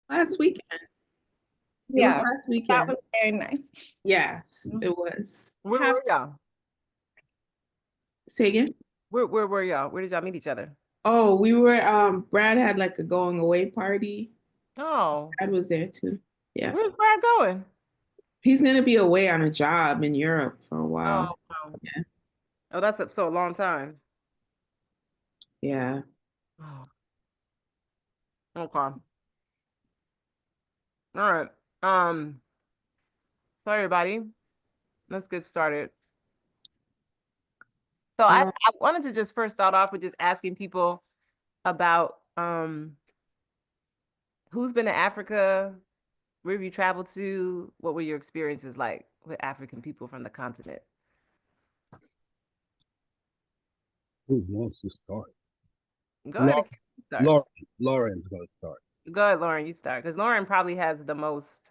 last weekend. It was Yeah, last that weekend. was very nice. Yes, it was. Where Have were y'all? Say again? Where were y'all? Where did y'all meet each other? Oh, we were Brad had like a going away party. Oh, Brad was there too. Yeah. where's Brad going? He's gonna be away on a job in Europe for a while. Oh, wow. Yeah. Oh, that's so a long time. Yeah. Oh, okay. All right. Um, so everybody, let's get started. So Uh, I wanted to just first start off with just asking people about who's been to Africa, where have you traveled to, what were your experiences like with African people from the continent? Who wants to start? Go ahead, Lauren, Akeem, start. Lauren, Lauren's going to start. Go ahead, Lauren, you start because Lauren probably has the most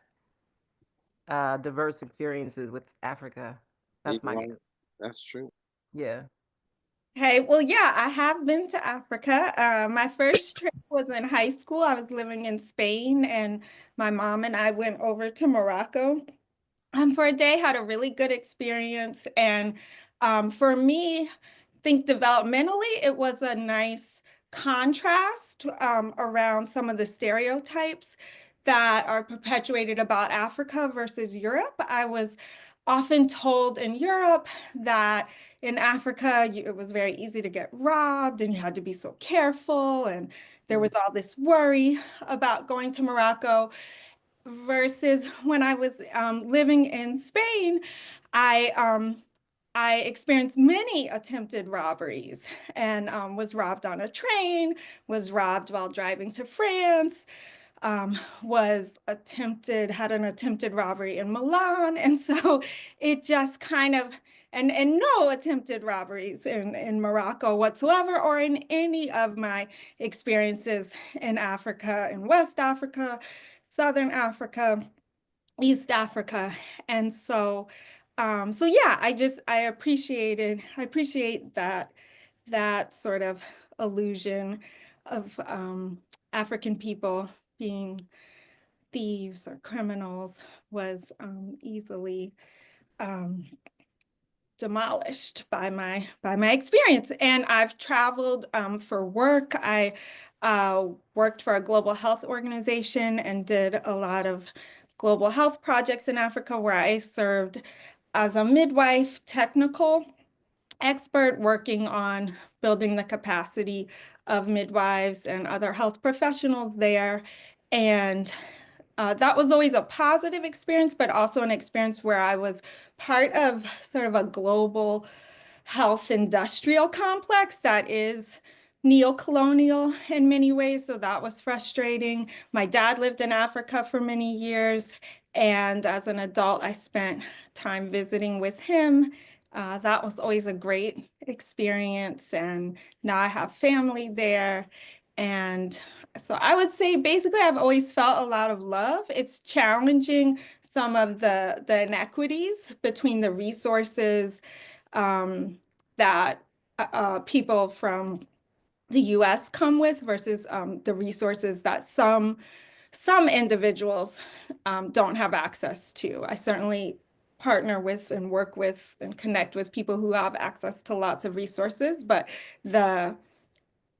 diverse experiences with Africa. You That's my guess. are. That's true. Yeah. Hey, well, yeah, I have been to Africa. My first trip was in high school. I was living in Spain, and my mom and I went over to Morocco for a day, had a really good experience. And for me, I think developmentally, it was a nice contrast around some of the stereotypes that are perpetuated about Africa versus Europe. I was often told in Europe that in Africa, it was very easy to get robbed and you had to be so careful. And there was all this worry about going to Morocco versus when I was living in Spain, I I experienced many attempted robberies and was robbed on a train, was robbed while driving to France, had an attempted robbery in Milan. And so it just kind of, and no attempted robberies in Morocco whatsoever, or in any of my experiences in Africa, in West Africa, Southern Africa, East Africa. And so, so yeah, I appreciate that sort of illusion of African people being thieves or criminals was easily um, demolished by my experience. And I've traveled for work. I worked for a global health organization and did a lot of global health projects in Africa where I served as a midwife technical expert working on building the capacity of midwives and other health professionals there. And that was always a positive experience, but also an experience where I was part of sort of a global health industrial complex that is neo-colonial in many ways. So that was frustrating. My dad lived in Africa for many years. And as an adult, I spent time visiting with him. That was always a great experience. And now I have family there. And so I would say basically I've always felt a lot of love. It's challenging some of the inequities between the resources that people from the US come with versus the resources that some individuals don't have access to. I certainly partner with and work with and connect with people who have access to lots of resources, but the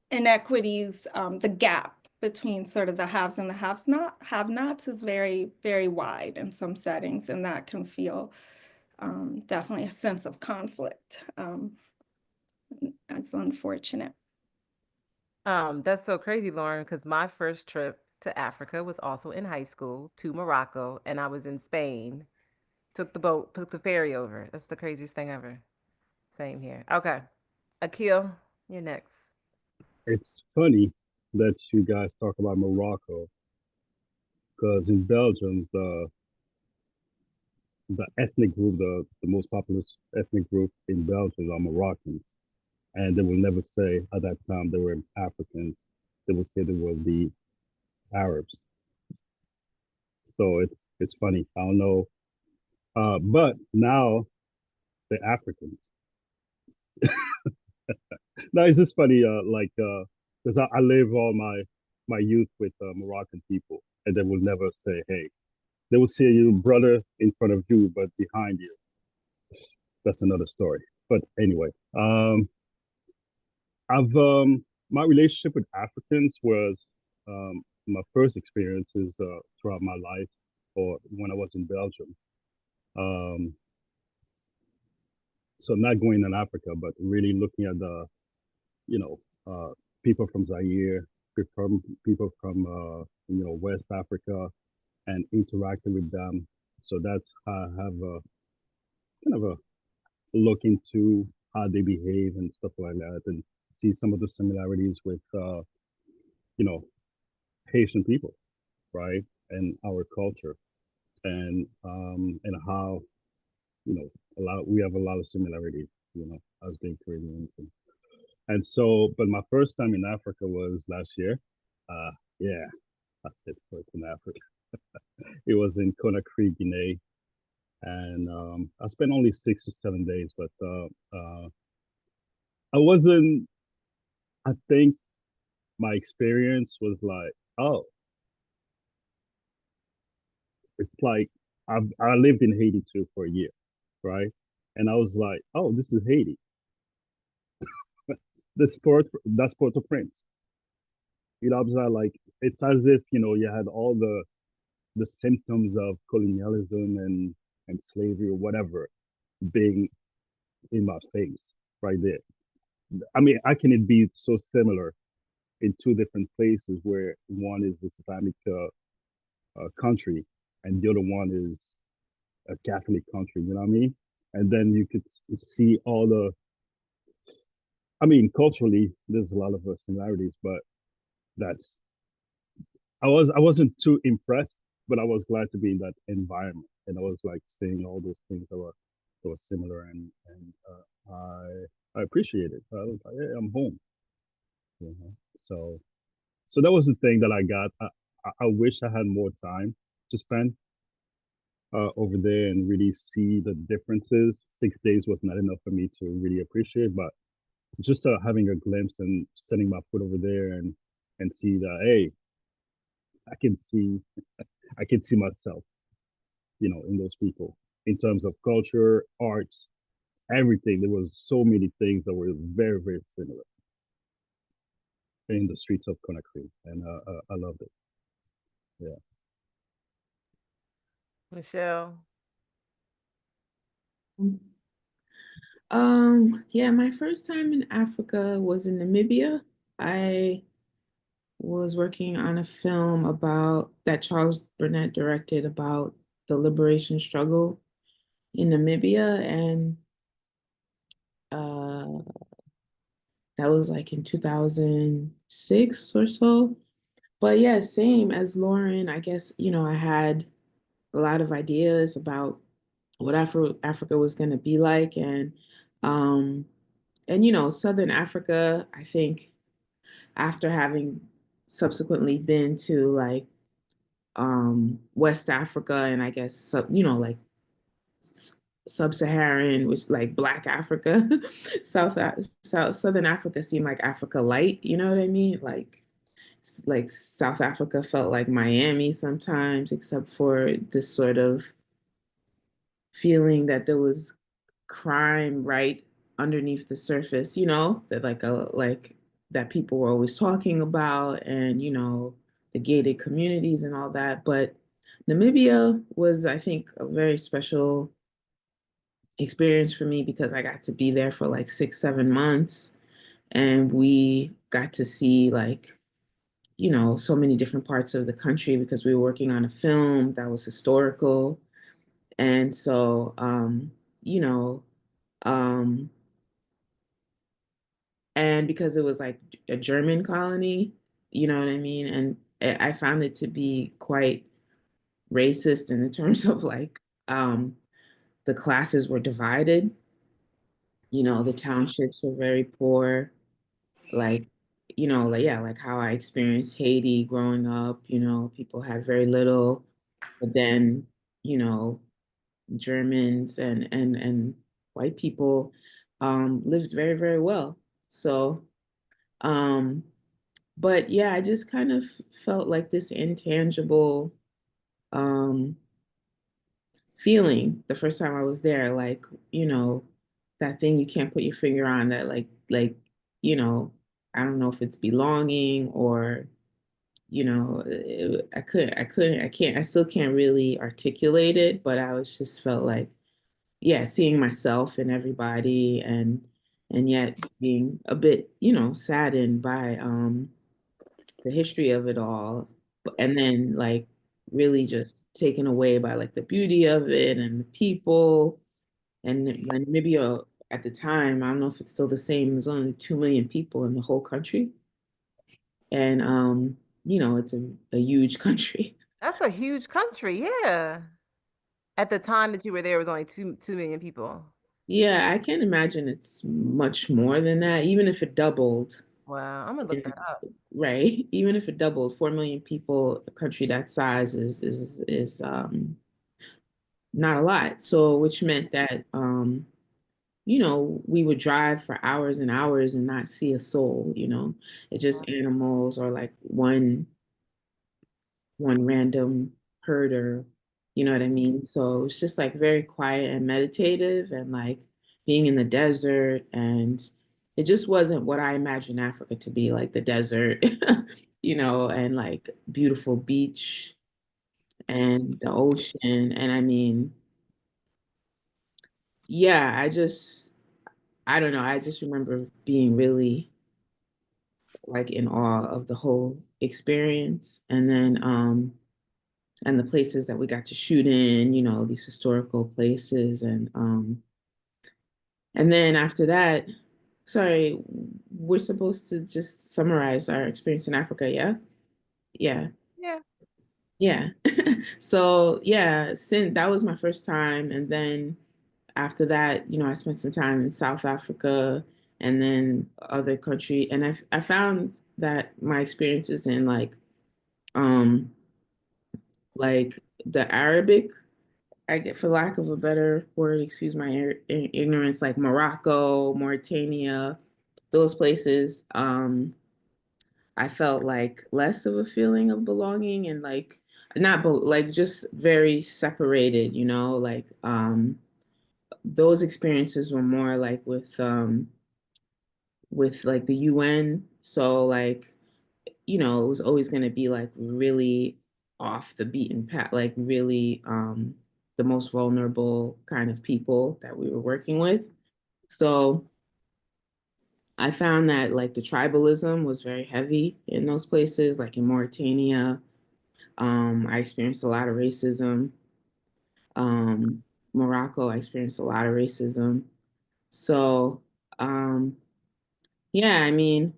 inequities, the gap between sort of the haves and the have-nots is very, very wide in some settings, and that can feel definitely a sense of conflict. That's unfortunate. That's so crazy, Lauren, because my first trip to Africa was also in high school to Morocco, and I was in Spain. Took the boat, took the ferry over. That's the craziest thing ever. Same here. Okay. Akil, you're next. It's funny that you guys talk about Morocco because in Belgium, the ethnic group, the most populous ethnic group in Belgium are Moroccans. And they will never say at that time they were Africans. They will say they were the Arabs. So it's funny. I don't know. But now they're Africans. No, it's just funny. Because I live all my youth with Moroccan people, and they will never say, hey. They will say your brother in front of you, but behind you. That's another story. But anyway, I've my relationship with Africans was my first experiences throughout my life, or when I was in Belgium. Um, so not going in Africa, but really looking at the, you know, people from Zaire, people from West Africa, and interacting with them. So that's how I have a kind of a look into how they behave and stuff like that, and see some of the similarities with you know Haitian people, right, and our culture, and how we have a lot of similarities, as being Caribbeans, and so. But my first time in Africa was last year. Yeah, I said first in Africa. It was in Conakry, Guinea, and I spent only 6 or 7 days, but I wasn't. I think my experience was like, oh, it's like I lived in Haiti too for a year, right? And I was like, oh, this is Haiti. That's Port-au-Prince. I was like, it's as if you had all the symptoms of colonialism and slavery or whatever being in my face right there. I mean, how can it be so similar in two different places where one is the Islamic country and the other one is a Catholic country, you know what I mean? And then you could see all I mean, culturally, there's a lot of similarities, but that's, I wasn't too impressed, but I was glad to be in that environment. And I was like seeing all those things that were similar, I appreciate it. I was like, hey, I'm home, you know? So that was the thing that I got. I wish I had more time to spend over there and really see the differences. 6 days was not enough for me to really appreciate, but just having a glimpse and setting my foot over there and see that, hey, I can see I can see myself, in those people in terms of culture, arts, everything. There was so many things that were very, very similar in the streets of Conakry, and I loved it. Yeah. Michelle. Yeah, my first time in Africa was in Namibia. I was working on a film about that Charles Burnett directed about the liberation struggle in Namibia, and uh, that was like in 2006 or so. But yeah, same as Lauren. I guess, I had a lot of ideas about what Africa was going to be like, um, and Southern Africa. I think after having subsequently been to like West Africa, and I guess like sub-Saharan, which like Black Africa, Southern Africa seemed like Africa light. You know what I mean? Like South Africa felt like Miami sometimes, except for this sort of feeling that there was crime right underneath the surface, that like that people were always talking about, and the gated communities and all that. But Namibia was, I think, a very special experience for me because I got to be there for like 6, 7 months, and we got to see like so many different parts of the country because we were working on a film that was historical. And so, you know, um, and because it was like a German colony, you know what I mean? And I found it to be quite racist in the terms of like the classes were divided. The townships were very poor, like, like, yeah, like how I experienced Haiti growing up, people had very little, but then, you know, Germans and white people lived very, very well. So, um, but yeah, I just kind of felt like this intangible um, feeling the first time I was there, like, you know, that thing you can't put your finger on that you know, I don't know if it's belonging or, you know, I still can't really articulate it, but I was just felt like, yeah, seeing myself and everybody and yet being a bit, you know, saddened by the history of it all, and then like really just taken away by like the beauty of it and the people. And maybe at the time, I don't know if it's still the same, there's only 2 million people in the whole country. And you know, it's a huge country. That's a huge country, yeah. At the time that you were there, it was only 2 million people. Yeah, I can't imagine it's much more than that, even if it doubled. Wow, I'm gonna look that up. Right. Even if it doubled, 4 million people, a country that size is not a lot. So which meant that you know, we would drive for hours and hours and not see a soul, you know. It's just animals or like one random herder, you know what I mean? So it's just like very quiet and meditative and like being in the desert. And it just wasn't what I imagined Africa to be, like the desert, you know, and like beautiful beach and the ocean. And I mean, yeah, I don't know. I just remember being really like in awe of the whole experience. And the places that we got to shoot in, you know, these historical places. And then after that, sorry, we're supposed to just summarize our experience in Africa, yeah? Yeah. Yeah. Yeah. So yeah, since that was my first time. And then after that, you know, I spent some time in South Africa and then other country. And I found that my experiences in um like the Arabic, I get, for lack of a better word, excuse my ignorance, like Morocco, Mauritania, those places, I felt like less of a feeling of belonging and like not like just very separated, you know, like those experiences were more like with like the UN. So like, you know, it was always going to be like really off the beaten path, like really the most vulnerable kind of people that we were working with. So I found that like the tribalism was very heavy in those places, like in Mauritania. I experienced a lot of racism. Um, Morocco, I experienced a lot of racism. So um, yeah, I mean,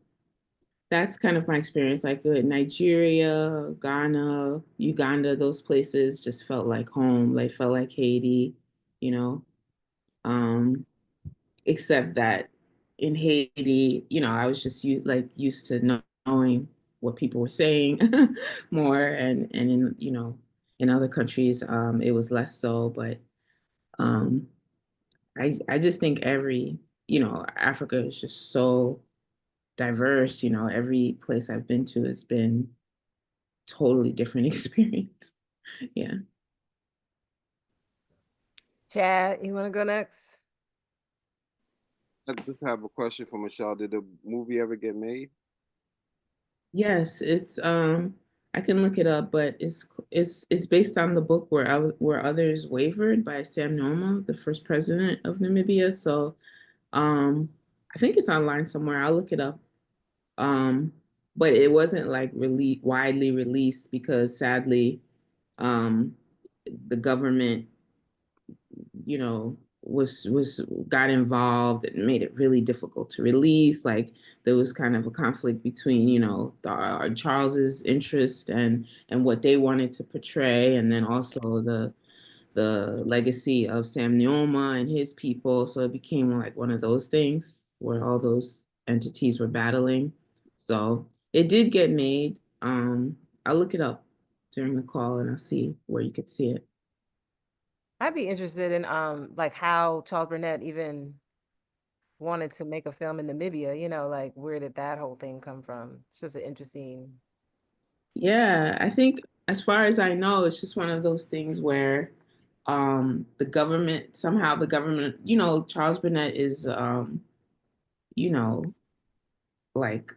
that's kind of my experience. Like Nigeria, Ghana, Uganda, those places just felt like home. They felt like Haiti, you know. Um, Except that in Haiti, you know, I was just used to knowing what people were saying more, and in, you know, in other countries, it was less so. But um, I just think you know, Africa is just so diverse. You know, every place I've been to has been totally different experience. Yeah. Chad, you want to go next? I just have a question for Michelle. Did the movie ever get made? Yes, it's I can look it up, but it's based on the book where others wavered by Sam Nujoma, the first president of Namibia. So I think it's online somewhere. I'll look it up. Um but it wasn't like really widely released because sadly um the government, you know, was got involved and made it really difficult to release. Like there was kind of a conflict between, you know, Charles's interest and what they wanted to portray, and then also the legacy of Sam Nujoma and his people. So it became like one of those things where all those entities were battling. So it did get made. I'll look it up during the call and I'll see where you could see it. I'd be interested in like how Charles Burnett even wanted to make a film in Namibia, you know, like where did that whole thing come from? It's just an interesting. Yeah, I think as far as I know, it's just one of those things where the government, somehow the government, Charles Burnett is you know, like,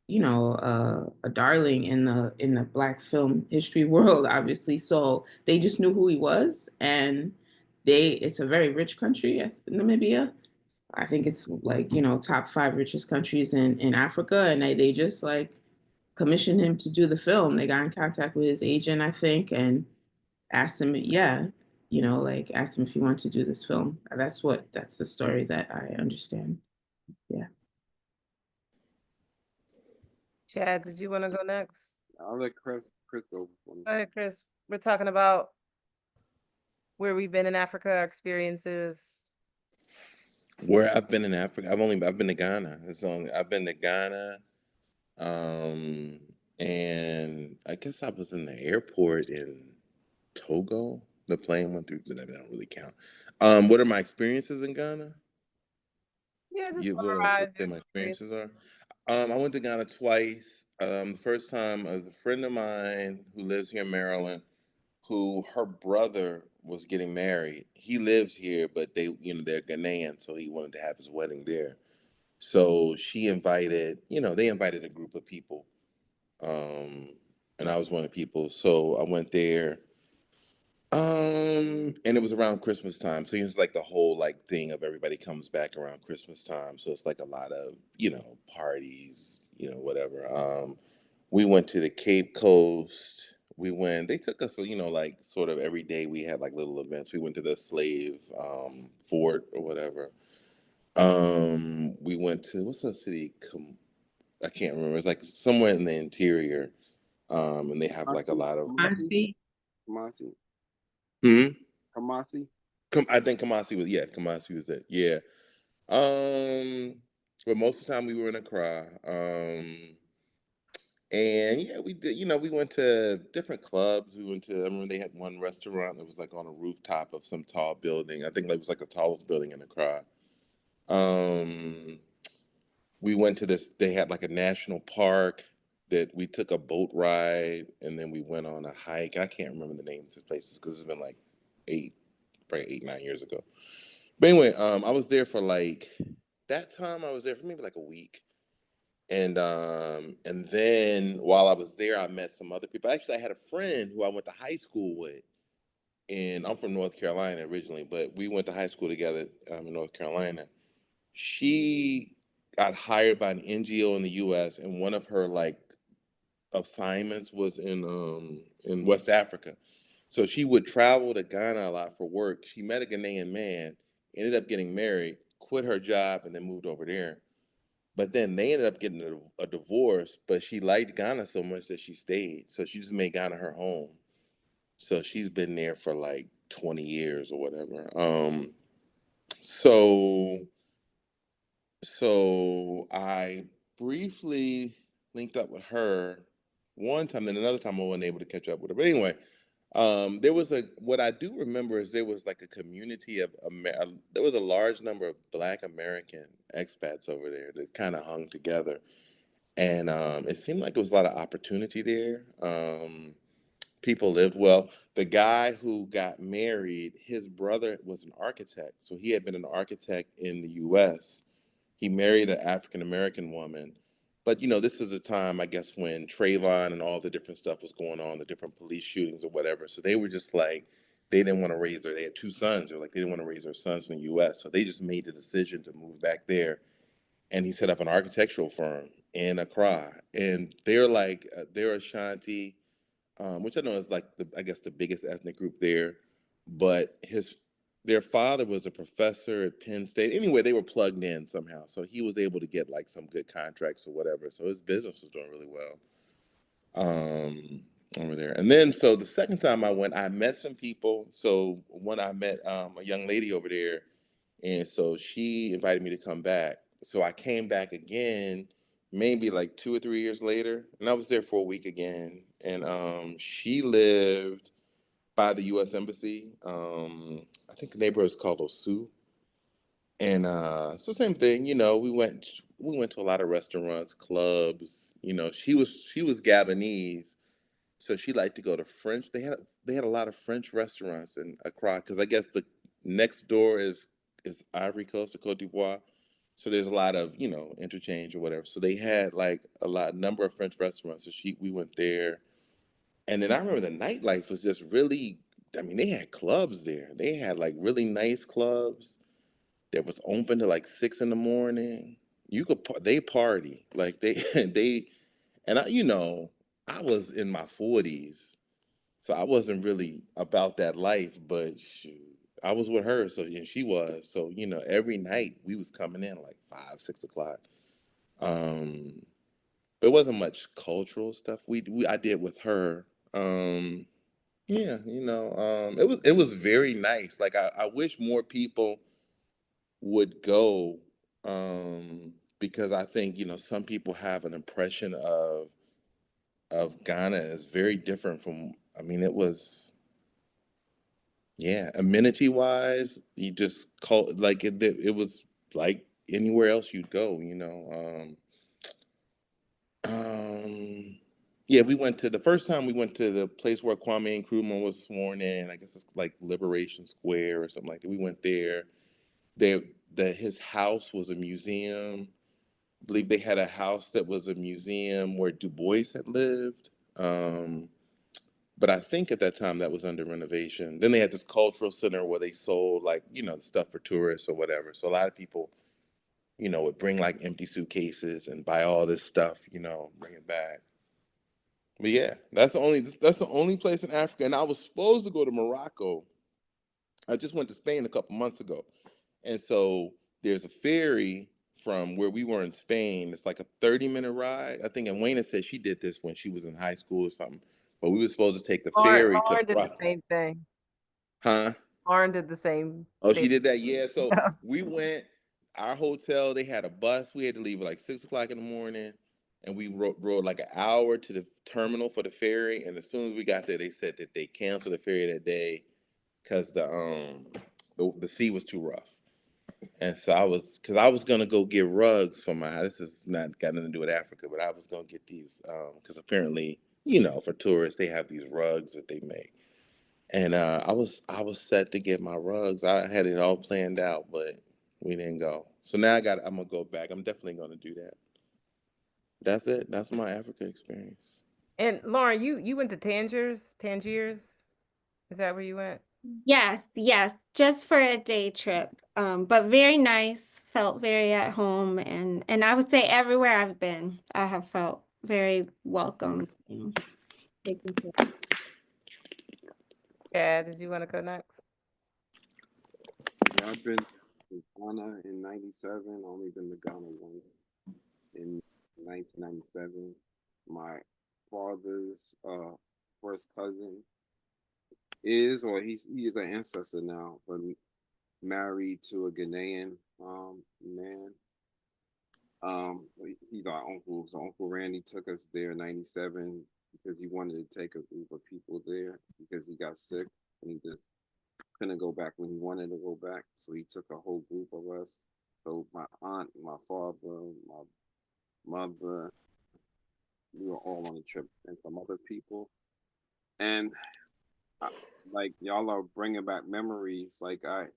a darling in the Black film history world, obviously. So they just knew who he was, and it's a very rich country, Namibia. I think it's like, top five richest countries in Africa, and they just like commissioned him to do the film. They got in contact with his agent, I think, and asked him, yeah, like asked him if he wanted to do this film. That's the story that I understand. Yeah. Chad, did you want to go next? I'll let Chris go before me. All right, Chris, we're talking about where we've been in Africa, our experiences. Where I've been in Africa, I've been to Ghana. I've been to Ghana, and I guess I was in the airport in Togo. The plane went through, but that don't really count. What are my experiences in Ghana? Yeah, just What I was summarize say your my experiences experience. are. I went to Ghana twice. The first time was a friend of mine who lives here in Maryland, who her brother was getting married. He lives here, but they're Ghanaian, so he wanted to have his wedding there. So they invited a group of people, and I was one of the people. So I went there, and it was around Christmas time. So it's like the whole like thing of everybody comes back around Christmas time. So it's like a lot of parties, whatever. We went to the Cape Coast. They took us, like sort of every day we had like little events. We went to the slave fort or whatever. We went to, what's that city? I can't remember. It's like somewhere in the interior. And they have like a lot of. I Kamasi? see. Kamasi? Hmm? Kamasi? I think Kamasi was it. Yeah. Um, but most of the time we were in Accra. And yeah, we did, we went to different clubs. I remember they had one restaurant that was like on a rooftop of some tall building. I think it was like the tallest building in Accra. Um, we went to they had like a national park that we took a boat ride and then we went on a hike. I can't remember the names of these places because it's been like probably 8, 9 years ago. But anyway, I was there for that time I was there for maybe like a week. And then while I was there, I met some other people. Actually, I had a friend who I went to high school with, and I'm from North Carolina originally, but we went to high school together in North Carolina. She got hired by an NGO in the U.S., and one of her assignments was in West Africa. So she would travel to Ghana a lot for work. She met a Ghanaian man, ended up getting married, quit her job, and then moved over there. But then they ended up getting a divorce, but she liked Ghana so much that she stayed. So she just made Ghana her home. So she's been there for like 20 years or whatever. So so I briefly linked up with her one time, then another time I wasn't able to catch up with her. But anyway, what I do remember is there was like a community of there was a large number of Black American expats over there that kind of hung together. And it seemed like there was a lot of opportunity there. People lived well. The guy who got married, his brother was an architect. So he had been an architect in the US. He married an African American woman. But this is a time, I guess, when Trayvon and all the different stuff was going on, the different police shootings or whatever. So they were just like, they didn't want to they had 2 sons. They're like, they didn't want to raise their sons in the US. So they just made the decision to move back there. And he set up an architectural firm in Accra. And they're Ashanti, which I know is like I guess the biggest ethnic group there. But their father was a professor at Penn State. Anyway, they were plugged in somehow, so he was able to get like some good contracts or whatever. So his business was doing really well over there. And then so the second time I went, I met some people. So when I met a young lady over there, and so she invited me to come back. So I came back again, maybe like 2 or 3 years later, and I was there for a week again. And she lived by the U.S. Embassy. I think the neighborhood is called Osu. And so same thing, you know, we went to a lot of restaurants, clubs, you know, she was Gabonese, so she liked to go to French. They had a lot of French restaurants in Accra because I guess the next door is Ivory Coast or Cote d'Ivoire. So there's a lot of, you know, interchange or whatever. So they had like number of French restaurants. So we went there. And then I remember the nightlife was just really, I mean, they had clubs there. They had like really nice clubs that was open to like 6 in the morning. They party like they they and I, you know, I was in my 40s, so I wasn't really about that life. But shoot, I was with her, so yeah, she was. So you know, every night we was coming in like 5, 6 o'clock. Um, but it wasn't much cultural stuff I did with her. Yeah, you know, it was very nice. Like I wish more people would go, because I think, you know, some people have an impression of Ghana as very different from, I mean, it was, yeah, amenity wise, you just call like it was like anywhere else you'd go, you know. Um, yeah, we went to the first time we went to the place where Kwame Nkrumah was sworn in. I guess it's like Liberation Square or something like that. We went there. There, his house was a museum. I believe they had a house that was a museum where Du Bois had lived. But I think at that time that was under renovation. Then they had this cultural center where they sold like, you know, stuff for tourists or whatever. So a lot of people, you know, would bring like empty suitcases and buy all this stuff, you know, bring it back. But yeah, that's the only place in Africa. And I was supposed to go to Morocco. I just went to Spain a couple months ago. And so there's a ferry from where we were in Spain. It's like a 30-minute ride. I think Wayne said she did this when she was in high school or something. But we were supposed to take the ferry to Lauren did the Morocco. same thing. Huh? Lauren did the same Oh, she thing. did that? Yeah. So we went, our hotel, they had a bus. We had to leave at like 6 o'clock in the morning. And we rode like an hour to the terminal for the ferry. And as soon as we got there, they said that they canceled the ferry that day because the sea was too rough. And so because I was gonna go get rugs for my house. This is not got nothing to do with Africa, but I was gonna get these because apparently, you know, for tourists they have these rugs that they make. And I was set to get my rugs. I had it all planned out, but we didn't go. So now I'm gonna go back. I'm definitely gonna do that. That's it. That's my Africa experience. And Lauren, you went to Tangiers? Is that where you went? Yes, yes, just for a day trip. But very nice, felt very at home, and I would say everywhere I've been, I have felt very welcome, you know, taken care of. Chad, did you want to go next? Yeah, I've been to Ghana in '97. Only been to Ghana once in 1997. My father's first cousin he's an ancestor now, but married to a Ghanaian man. He's our uncle. So Uncle Randy took us there in '97 because he wanted to take a group of people there because he got sick and he just couldn't go back when he wanted to go back. So he took a whole group of us. So my aunt, my father, my mother, we were all on the trip, and some other people. And I, like y'all are bringing back memories. Like I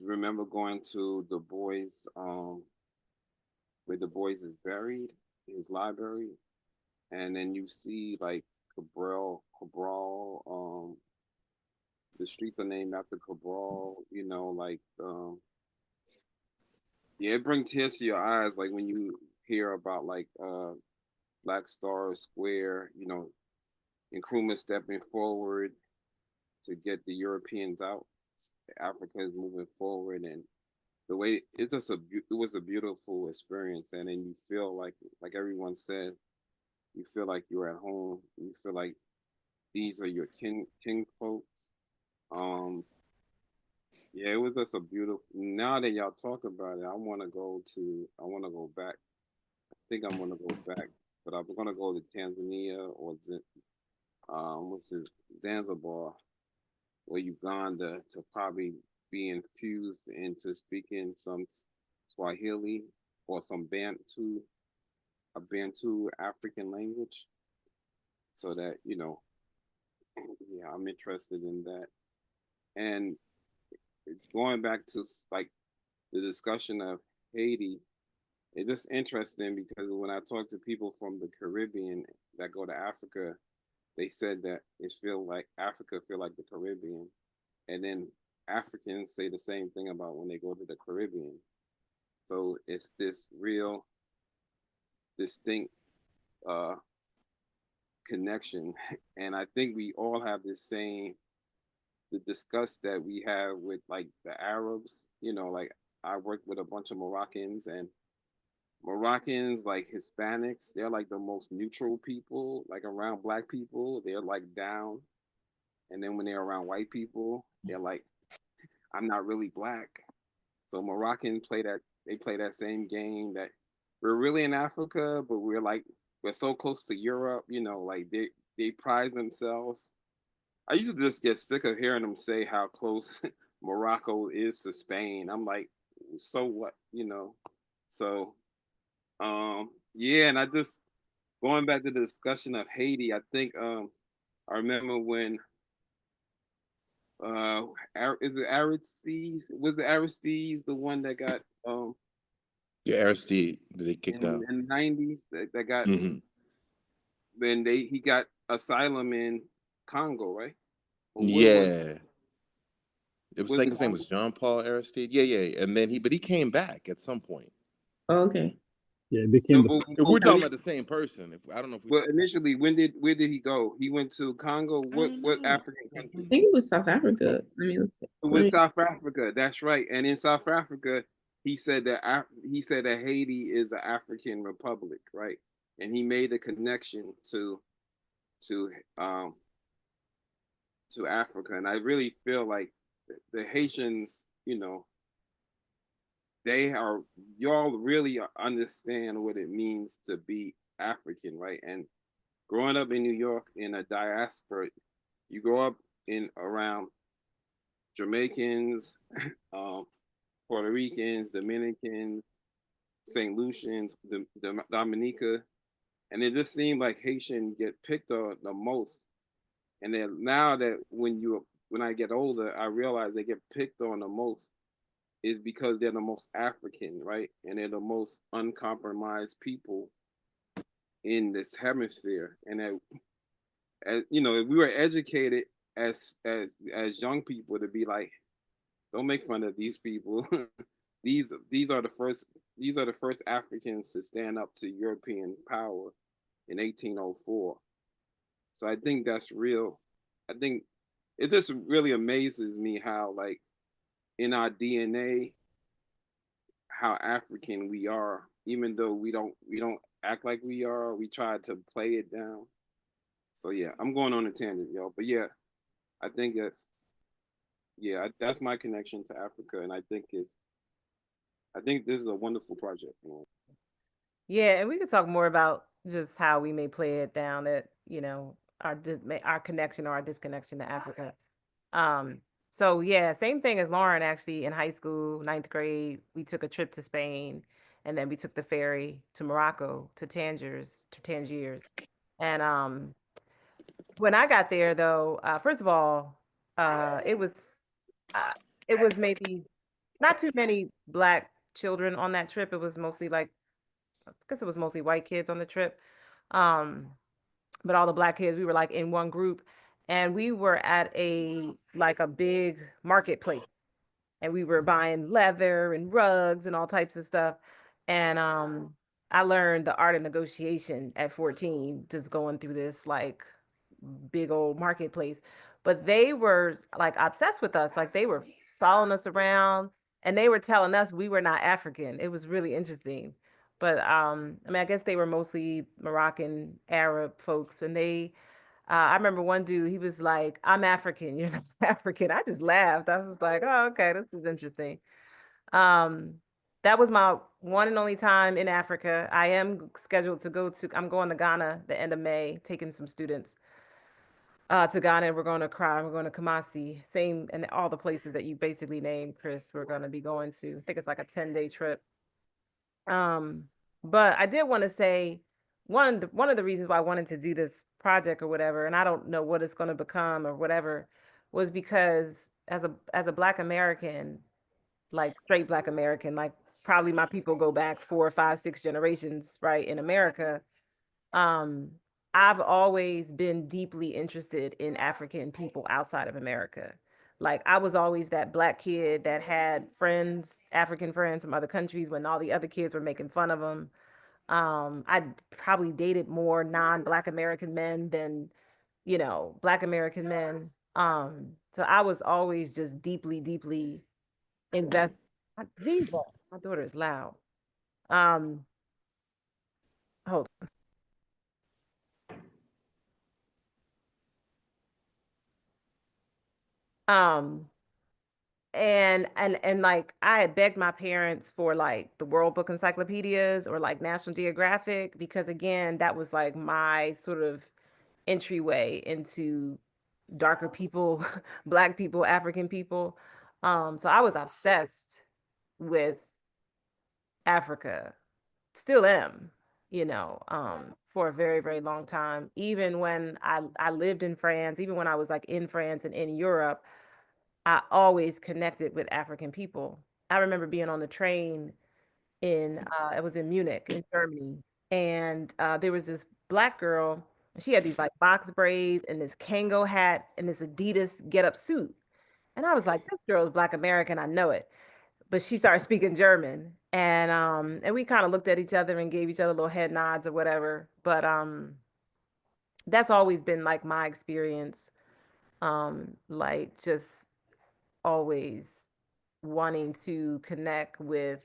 remember going to the boys, where the boys is buried, his library, and then you see like Cabral, the streets are named after Cabral. You know, like yeah, it brings tears to your eyes. Like when you hear about like Black Star Square, you know, Nkrumah stepping forward to get the Europeans out. Africa is moving forward, and the way it was a beautiful experience. And then you feel like everyone said, you feel like you're at home. You feel like these are your king folks. Um, yeah, it was just a beautiful. Now that y'all talk about it, I want to go back. I think I'm gonna go back, but I'm gonna go to Tanzania or what's it, Zanzibar or Uganda to probably be infused into speaking some Swahili or some a Bantu African language, so that, yeah, I'm interested in that. And going back to like the discussion of Haiti, it's just interesting because when I talk to people from the Caribbean that go to Africa, they said that it feel like Africa feel like the Caribbean, and then Africans say the same thing about when they go to the Caribbean. So it's this real distinct uh, connection, and I think we all have the disgust that we have with like the Arabs. Like I worked with a bunch of Moroccans, and Moroccans, like Hispanics, they're like the most neutral people. Like around black people, they're like down, and then when they're around white people, they're like, I'm not really black. So Moroccans play that, they play that same game that we're really in Africa, but we're so close to Europe, like they pride themselves. I used to just get sick of hearing them say how close Morocco is to Spain. I'm like, so what? So yeah, and I just going back to the discussion of Haiti, I think I remember when is it Aristides? Was the Aristides the one that got Yeah, Aristide that they kicked out. in the 90s that got Mm-hmm. when he got asylum in Congo, right? Or where Yeah. It was was like it his name was Jean Paul Aristide. Yeah, yeah. And then he came back at some point. Oh, okay. Yeah, it no, became the If we're talking about the same person, I don't know if we. Well, initially, where did he go? He went to Congo. I don't What know. African country? I think it was South Africa. I mean, It was South Africa. That's right. And in South Africa, he said that Haiti is an African republic, right? And he made a connection to um to Africa. And I really feel like the Haitians, they are y'all really understand what it means to be African, right? And growing up in New York in a diaspora, you grow up in around Jamaicans, um, Puerto Ricans, Dominicans, St. Lucians, Dominica, and it just seemed like Haitian get picked on the most. And then now that when I get older, I realize they get picked on the most is because they're the most African, right? And they're the most uncompromised people in this hemisphere. And that, if we were educated as young people to be like, don't make fun of these people. these are the first Africans to stand up to European power in 1804. So I think that's real. I think it just really amazes me how like in our DNA how African we are, even though we don't act like we are. We try to play it down. So yeah, I'm going on a tangent, y'all. But yeah, I think that's my connection to Africa, and I think this is a wonderful project. Yeah, and we could talk more about just how we may play it down at, our connection or our disconnection to Africa. So yeah, same thing as Lauren actually in high school, ninth grade, we took a trip to Spain and then we took the ferry to Morocco, to Tangiers. And when I got there though, first of all, uh, it was maybe not too many black children on that trip. It was mostly like I guess it was mostly white kids on the trip. Um, but all the black kids, we were like in one group and we were at a big marketplace and we were buying leather and rugs and all types of stuff. And I learned the art of negotiation at 14, just going through this like big old marketplace. But they were like obsessed with us, like they were following us around and they were telling us we were not African. It was really interesting. But I mean, I guess they were mostly Moroccan Arab folks, and I remember one dude, he was like, I'm African, you're not African. I just laughed. I was like, oh, okay, this is interesting. Um, that was my one and only time in Africa. I am scheduled to I'm going to Ghana the end of May, taking some students. to Ghana. We're going to Accra. We're going to Kumasi. Same, and all the places that you basically named, Chris. We're going to be going to. I think it's like a 10-day trip. But I did want to say one of the reasons why I wanted to do this project or whatever, and I don't know what it's going to become or whatever, was because as a Black American, like straight Black American, like probably my people go back 4, 5, 6 generations, right, in America. I've always been deeply interested in African people outside of America. Like I was always that Black kid that had friends, African friends from other countries when all the other kids were making fun of them. I probably dated more non-Black American men than, Black American men. So I was always just deeply, deeply invested. Ziva, my daughter is loud. Hold on. And like I had begged my parents for like the World Book encyclopedias or like National Geographic, because again, that was like my sort of entryway into darker people, Black people, African people. So I was obsessed with Africa, still am, for a very, very long time. Even when I lived in France, even when I was like in France and in Europe, I always connected with African people. I remember being on the train it was in Munich, in Germany, and there was this Black girl. She had these like box braids and this Kango hat and this Adidas get up suit. And I was like, this girl is Black American, I know it. But she started speaking German, and we kind of looked at each other and gave each other little head nods or whatever. But that's always been like my experience, like just always wanting to connect with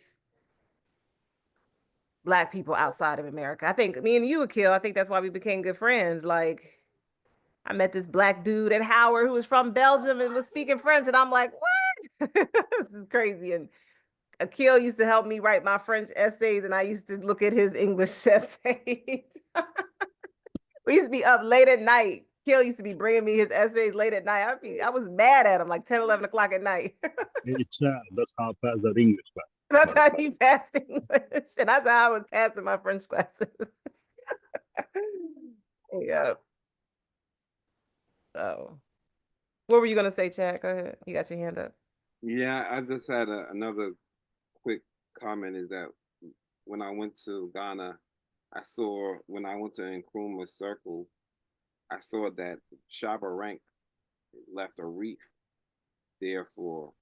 Black people outside of America. I think me and you, Akil, I think that's why we became good friends. Like I met this Black dude at Howard who was from Belgium and was speaking French, and I'm like, what? This is crazy. And Akil used to help me write my French essays, and I used to look at his English essays. We used to be up late at night. Akil used to be bringing me his essays late at night. I was mad at him, like 10, 11 o'clock at night. That's how I passed that English class. That's how he passed English, and that's how I was passing my French classes. Yeah. Oh, what were you gonna say, Chad? Go ahead. You got your hand up. Yeah, I just had another quick comment is that when I went to Ghana, when I went to Nkrumah Circle, I saw that Shabba Ranks left a wreath there for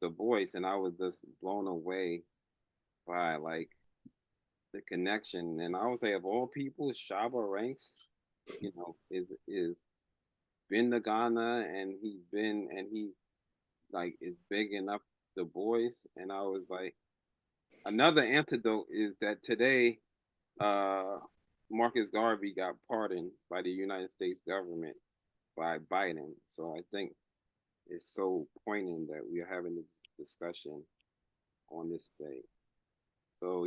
the boys, and I was just blown away by like the connection. And I would say of all people, Shabba Ranks, is been to Ghana, and he like is bigging up the boys. And I was like, another antidote is that today Marcus Garvey got pardoned by the United States government by Biden. So I think it's so poignant that we are having this discussion on this day. So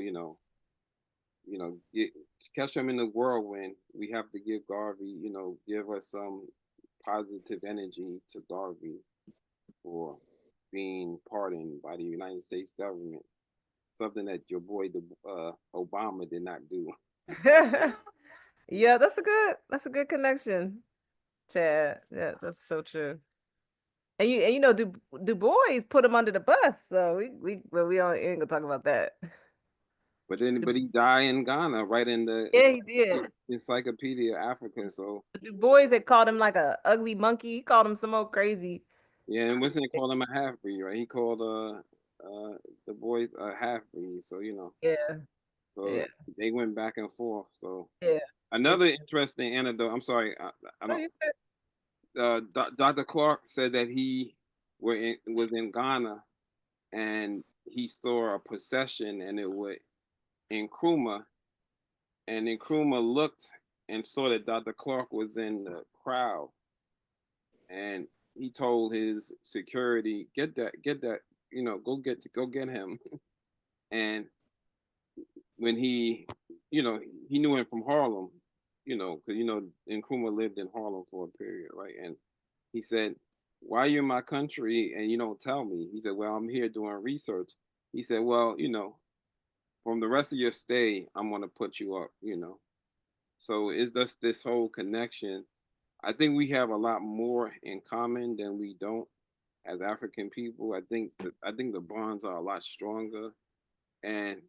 catch him in the whirlwind. We have to give Garvey, give us some positive energy to Garvey for being pardoned by the United States government. Something that your boy Obama did not do. Yeah, that's a good connection, Chad. Yeah, that's so true. And Du Bois put him under the bus, so we ain't gonna talk about that. But he died in Ghana, right in the he did. Encyclopedia Africa. So Du Bois had called him like a ugly monkey. He called him some old crazy. Yeah, and wasn't called him a half breed, right? He called the boys a half breed. So Yeah. So yeah. they went back and forth. So yeah. Another interesting anecdote. I'm sorry, I don't. Dr. Clark said that he was in Ghana, and he saw a procession, and it was in Nkrumah, and Nkrumah looked and saw that Dr. Clark was in the crowd, and he told his security, get that, go get him. And when he knew him from Harlem, because Nkrumah lived in Harlem for a period, right? And he said, "Why are you in my country and you don't tell me?" He said, "Well, I'm here doing research." He said, "Well, from the rest of your stay, I'm gonna put you up." So it's just this whole connection. I think we have a lot more in common than we don't as African people. I think the bonds are a lot stronger, and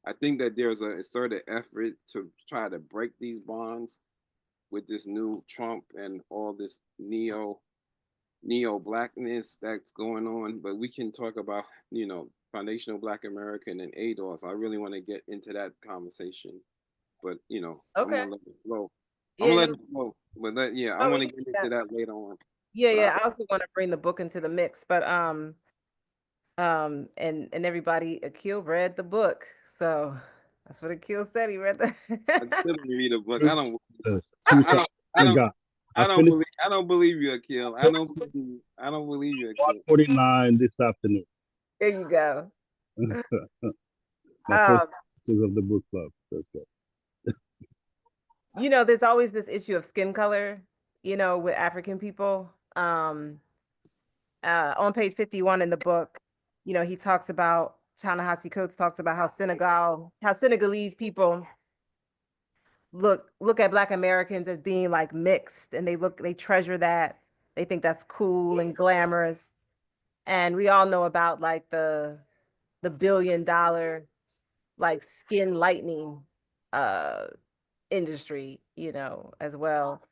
I think that there's a sort of effort to try to break these bonds with this new Trump and all this neo blackness that's going on. But we can talk about foundational Black American and ADOS. I really want to get into that conversation, but I'm Okay. gonna let it flow. I'm Yeah, gonna let no, it flow, but I no, we want to can get do into that. that later on. Yeah, But yeah. I also want to bring the book into the mix, but and everybody, Akil read the book, so that's what Akil said. He read the. I didn't read a book. I don't. Yes, I, two I times. don't. I My don't. God, I I don't finished believe. I don't believe you, Akil. I don't believe you. I don't believe you, Akil. 149 this afternoon. There you go. My first Um, pictures of the book club. That's good. there's always this issue of skin color, with African people. On page 51 in the book, he talks about Ta Nehesi Coates talks about how Senegalese people look at Black Americans as being like mixed, and they treasure that. They think that's cool and glamorous. And we all know about like the $1 billion like skin lightening uh industry, as well.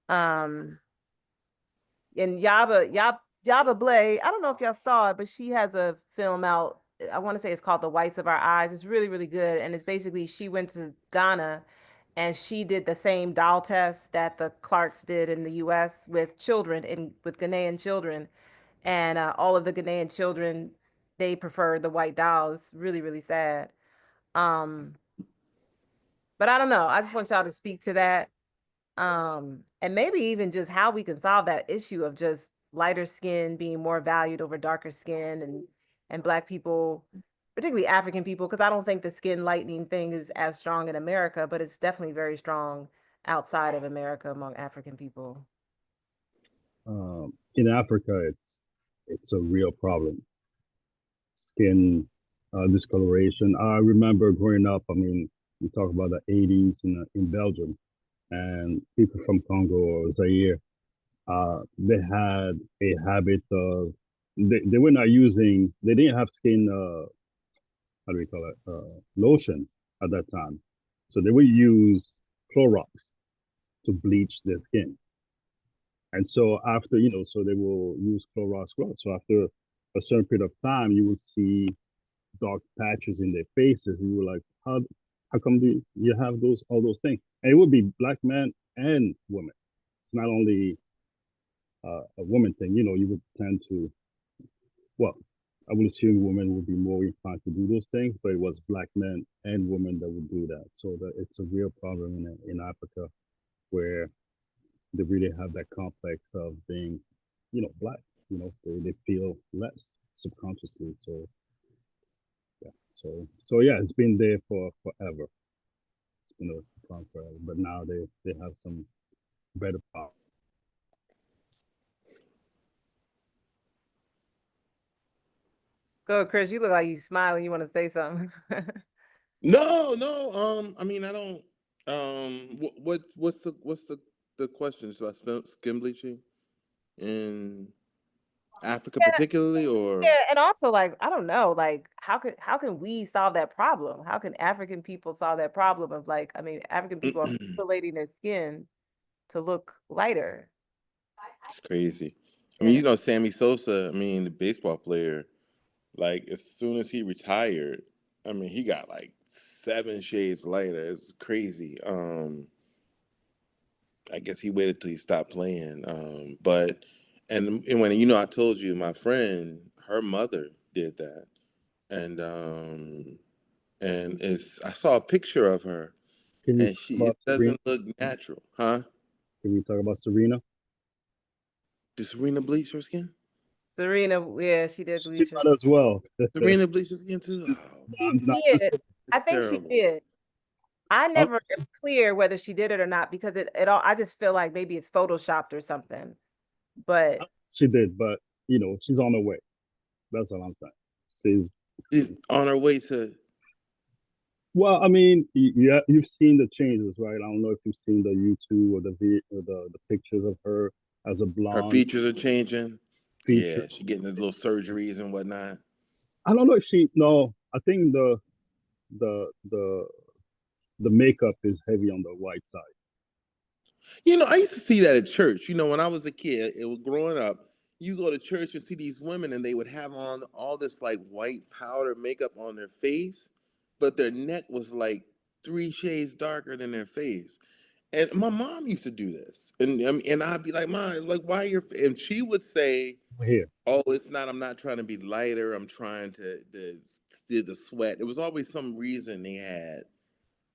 Um and Yaba Blay, I don't know if y'all saw it, but she has a film out. I want to say it's called The Whites of Our Eyes. It's really, really good. And it's basically she went to Ghana and she did the same doll test that the Clarks did in the US with children and with Ghanaian children. And all of the Ghanaian children, they prefer the white dolls. Really, really sad. Um, but I don't know. I just want y'all to speak to that. And maybe even just how we can solve that issue of just lighter skin being more valued over darker skin, and Black people, particularly African people, because I don't think the skin lightening thing is as strong in America, but it's definitely very strong outside of America among African people. In Africa, it's a real problem. Skin discoloration. I remember growing up. I mean, we talk about the 80s in Belgium, and people from Congo or Zaire. They had a habit of they were not using. They didn't have skin. How do we call it? Lotion at that time, so they would use Clorox to bleach their skin. And so after, so they will use Clorox well. So after a certain period of time, you will see dark patches in their faces. And you were like, how come you have all those things? And it would be Black men and women. It's not only a woman thing. You would tend to, well, I would assume women would be more inclined to do those things, but it was Black men and women that would do that. So it's a real problem in Africa where they really have that complex of being, Black. They feel less subconsciously. So yeah, so yeah, it's been there for forever. It's been a problem forever, but now they have some better power. Go, Chris. You look like you smiling. You want to say something? No. I mean, I don't. What's the question? So I spent skin bleaching in Africa, particularly, or Yeah, and also like I don't know, like how can we solve that problem? How can African people solve that problem of like, I mean, African people are mutilating their skin to look lighter. it's crazy. I mean, Yeah. Sammy Sosa. I mean, the baseball player. Like as soon as he retired, I mean, he got like 7 shades lighter. It's crazy. I guess he waited till he stopped playing. But and when I told you my friend, her mother did that, and I saw a picture of her, Can you and talk it about Serena? doesn't look natural, huh? Can you talk about Serena? Did Serena bleach her skin? Serena, yeah, she did She bleach her. might as well. Serena bleached her skin too. Oh, She I'm not just did. I think she terrible. did. I Uh, never am clear whether she did it or not because it all, I just feel like maybe it's photoshopped or something. But she did, but she's on her way. That's what I'm saying. She's on her way to. Well, I mean, you've seen the changes, right? I don't know if you've seen the YouTube or the pictures of her as a Her blonde features are changing. feature. Yeah, she getting the little surgeries and whatnot. I don't know if no, I think the the makeup is heavy on the white side. I used to see that at church. When I was a kid, it was growing up. You go to church and see these women, and they would have on all this like white powder makeup on their face, but their neck was like 3 shades darker than their face. And my mom used to do this, and I'd be like, "Mom, like, why you're?" And she would say, Here, "Oh, it's not. I'm not trying to be lighter. I'm trying to steal the sweat." It was always some reason they had,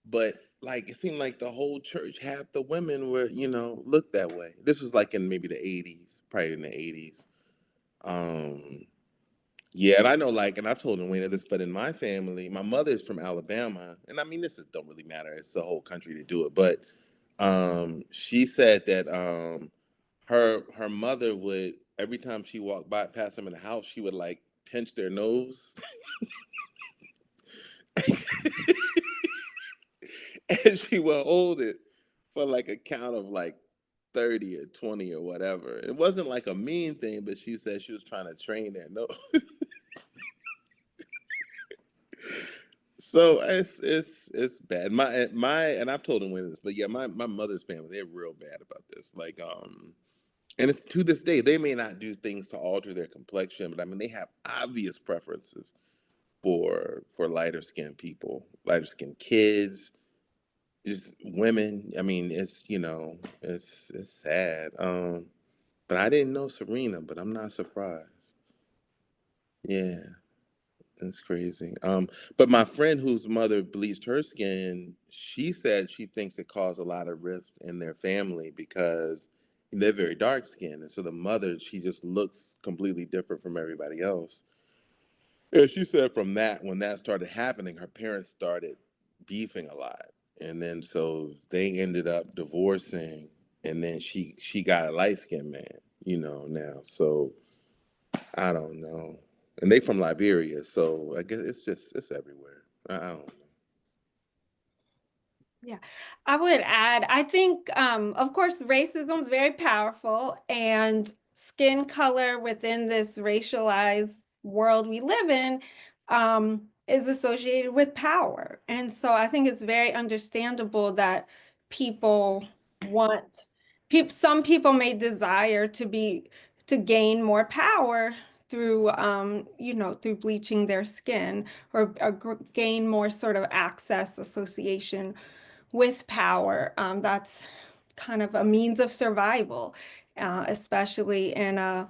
but like it seemed like the whole church, half the women were, looked that way. This was like in maybe the '80s, probably in the '80s. Um, yeah, and I know, like, and I've told Wayne this, but in my family, my mother's from Alabama, and I mean, don't really matter. It's the whole country to do it, but she said that her mother would every time she walked by past them in the house, she would like pinch their nose, and she would hold it for like a count of like 30 or 20 or whatever. It wasn't like a mean thing, but she said she was trying to train their nose. So it's bad. And I've told him when this, but yeah, my mother's family, they're real bad about this. Like and it's to this day, they may not do things to alter their complexion, but I mean they have obvious preferences for lighter skinned people, lighter skinned kids, just women. I mean, it's sad. But I didn't know Serena, but I'm not surprised. Yeah. That's crazy. But my friend whose mother bleached her skin, she said she thinks it caused a lot of rift in their family because they're very dark skinned. And so the mother, she just looks completely different from everybody else. And she said from that, when that started happening, her parents started beefing a lot. And then so they ended up divorcing. And then she got a light skinned man, now. So I don't know. And they from Liberia, so I guess it's everywhere. I don't know. Yeah, I would add, I think, of course, racism is very powerful, and skin color within this racialized world we live in is associated with power. And so I think it's very understandable that people want, some people may desire to gain more power through, through bleaching their skin or gain more sort of access, association with power. That's kind of a means of survival, especially in a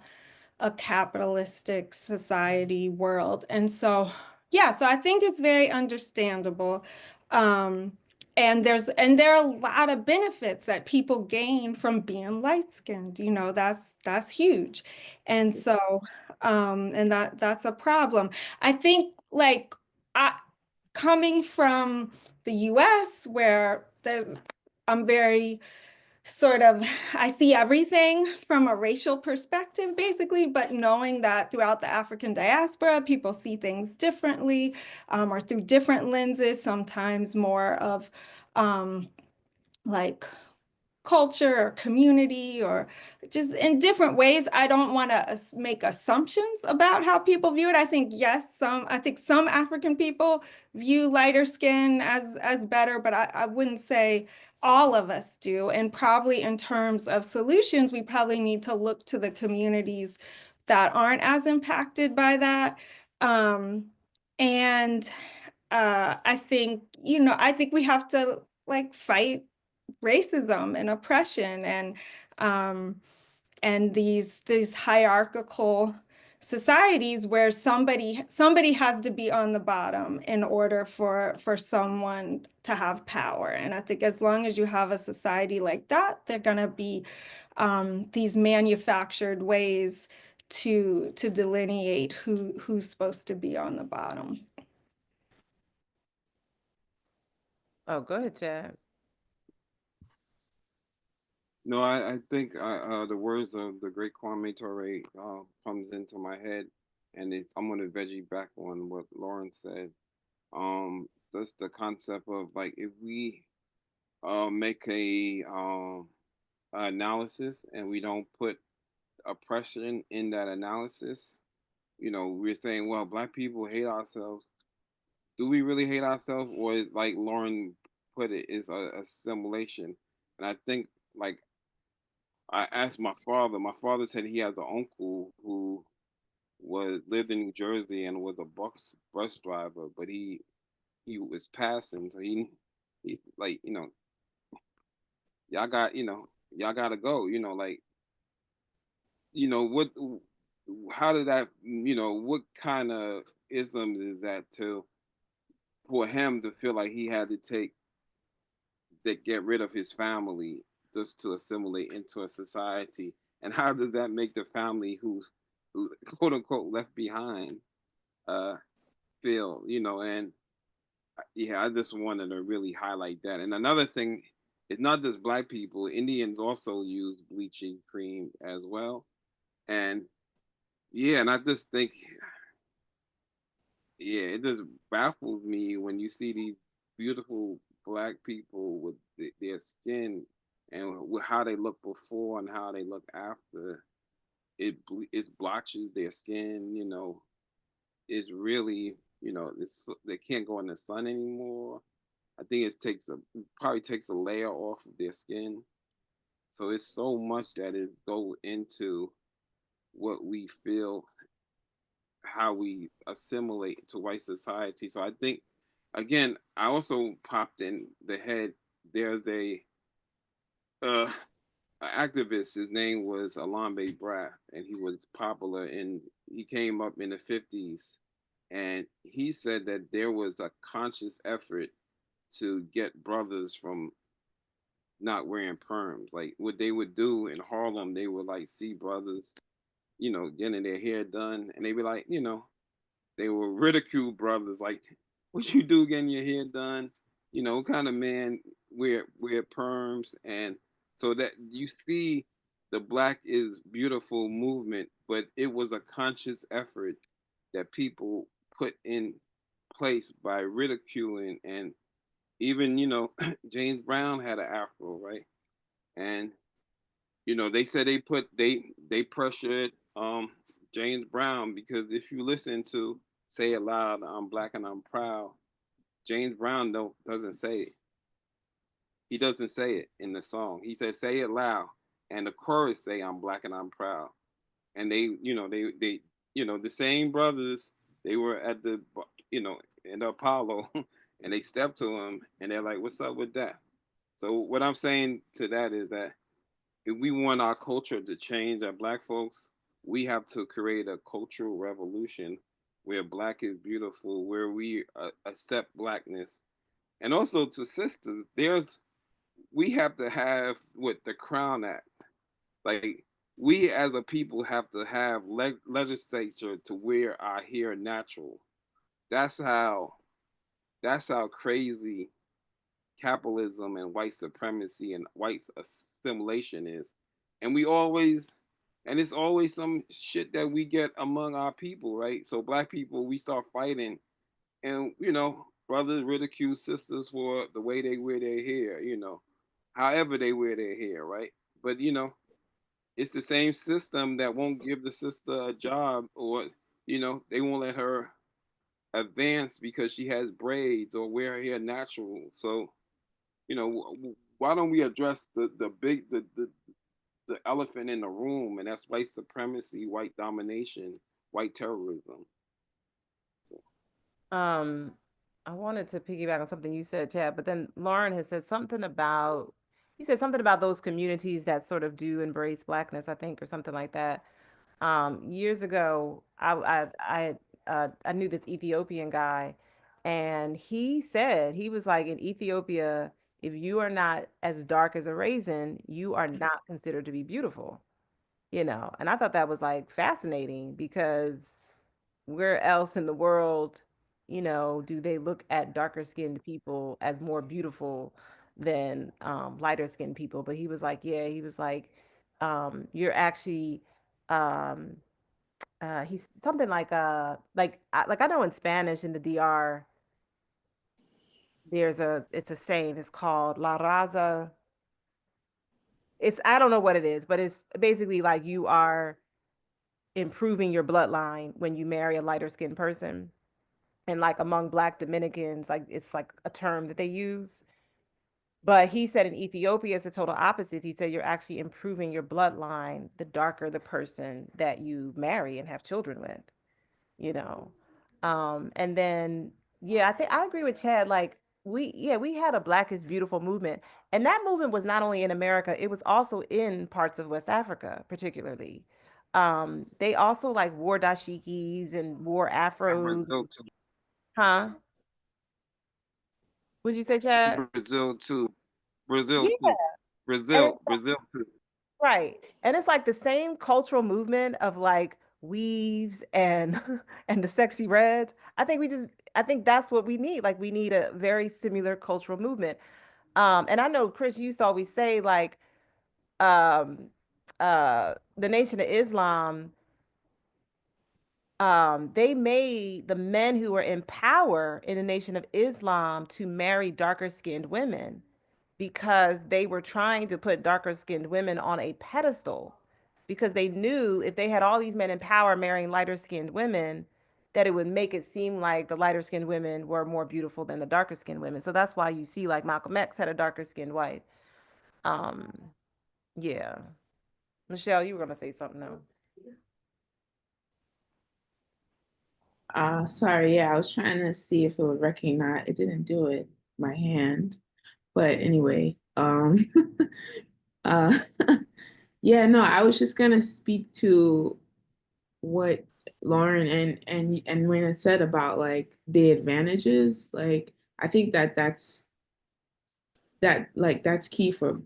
capitalistic society world. And so, yeah, so I think it's very understandable. And there are a lot of benefits that people gain from being light-skinned. That's huge. And so, and that's a problem. I think like coming from the US where I'm very sort of, I see everything from a racial perspective, basically, but knowing that throughout the African diaspora, people see things differently, or through different lenses, sometimes more of like culture or community or just in different ways. I don't want to make assumptions about how people view it. I think, yes, I think some African people view lighter skin as better, but I wouldn't say all of us do. And probably in terms of solutions, we probably need to look to the communities that aren't as impacted by that. And I think, I think we have to like fight racism and oppression and these hierarchical societies where somebody has to be on the bottom in order for someone to have power. And I think as long as you have a society like that, they're going to be these manufactured ways to delineate who's supposed to be on the bottom. Oh, go ahead, Chad. No, I think the words of the great Kwame Ture comes into my head, and I'm gonna veggie back on what Lauren said. Just the concept of like if we make a analysis and we don't put oppression in that analysis, we're saying, well, black people hate ourselves. Do we really hate ourselves, or is like Lauren put it, is a assimilation? And I think like I asked my father. My father said he has an uncle who was lived in New Jersey and was a bus driver, but he was passing, so he like y'all gotta go. Like what? How did that? What kind of ism is that to for him to feel like he had to get rid of his family just to assimilate into a society? And how does that make the family who's quote unquote left behind uh feel? And yeah, I just wanted to really highlight that. And another thing, it's not just black people. Indians also use bleaching cream as well. And yeah, and I just think, yeah, it just baffles me when you see these beautiful black people with their skin and how they look before and how they look after. It blotches their skin. It's really, they can't go in the sun anymore. I think probably takes a layer off of their skin. So it's so much that it go into what we feel, how we assimilate to white society. So I think, again, I also popped in the head. There's uh, a activist. His name was Alambe Brath, and he was popular. And he came up in the 50s, and he said that there was a conscious effort to get brothers from not wearing perms. Like what they would do in Harlem, they would like see brothers, getting their hair done, and they'd be like, they were ridicule brothers, like, what you do getting your hair done? What kind of man wear perms? And so that you see the Black is Beautiful movement, but it was a conscious effort that people put in place by ridiculing. And even James Brown had an afro, right? And they said they pressured James Brown, because if you listen to Say It Loud, I'm Black and I'm Proud, James Brown doesn't say it. He doesn't say it in the song. He said say it loud, and the chorus say I'm Black and I'm Proud. And they the same brothers, they were at the in the Apollo, and they stepped to him and they're like, what's up with that? So what I'm saying to that is that if we want our culture to change as Black folks, we have to create a cultural revolution where Black is beautiful, where we accept Blackness. And also to sisters, we have to have what the Crown Act. Like, we as a people have to have legislature to wear our hair natural. That's how crazy capitalism and white supremacy and white assimilation is. And it's always some shit that we get among our people, right? So Black people, we start fighting, and brothers ridicule sisters for the way they wear their hair, however they wear their hair, right? But it's the same system that won't give the sister a job, or they won't let her advance because she has braids or wear her hair natural. So why don't we address the elephant in the room, and that's white supremacy, white domination, white terrorism. So. Um, I wanted to piggyback on something you said, Chad, but then Lauren has said something about, you said something about those communities that sort of do embrace Blackness, I think, or something like that. Years ago, I knew this Ethiopian guy, and he said, he was like, in Ethiopia, if you are not as dark as a raisin, you are not considered to be beautiful, And I thought that was like fascinating, because where else in the world you know, do they look at darker skinned people as more beautiful than lighter skinned people? But he was like, yeah, he was you're actually um he's something like I know in Spanish in the DR it's a saying, it's called La Raza. It's, I don't know what it is, but it's basically like you are improving your bloodline when you marry a lighter skinned person. And like among Black Dominicans, like it's like a term that they use. But he said in Ethiopia, it's the total opposite. He said you're actually improving your bloodline the darker the person that you marry and have children with, you know. And then, yeah, I think I agree with Chad. Like we had a Black is Beautiful movement. And that movement was not only in America, it was also in parts of West Africa, particularly. They also like wore dashikis and wore afros. Brazil too. Huh? Would you say, Chad? Brazil too. Brazil Yeah. too. And Brazil. it's Brazil too. right. And it's like the same cultural movement of like weaves and and the sexy reds. I think that's what we need. Like we need a very similar cultural movement. And I know Chris used to always say like um the Nation of Islam, they made the men who were in power in the Nation of Islam to marry darker skinned women because they were trying to put darker skinned women on a pedestal because they knew if they had all these men in power marrying lighter skinned women, that it would make it seem like the lighter skinned women were more beautiful than the darker skinned women. So that's why you see like Malcolm X had a darker skinned wife. Um, yeah. Michelle, you were gonna say something else. Sorry, yeah, I was trying to see if it would recognize, it didn't do it, my hand. But anyway, uh, yeah, no, I was just gonna speak to what Lauren and Raina said about like the advantages. Like, I think that's key for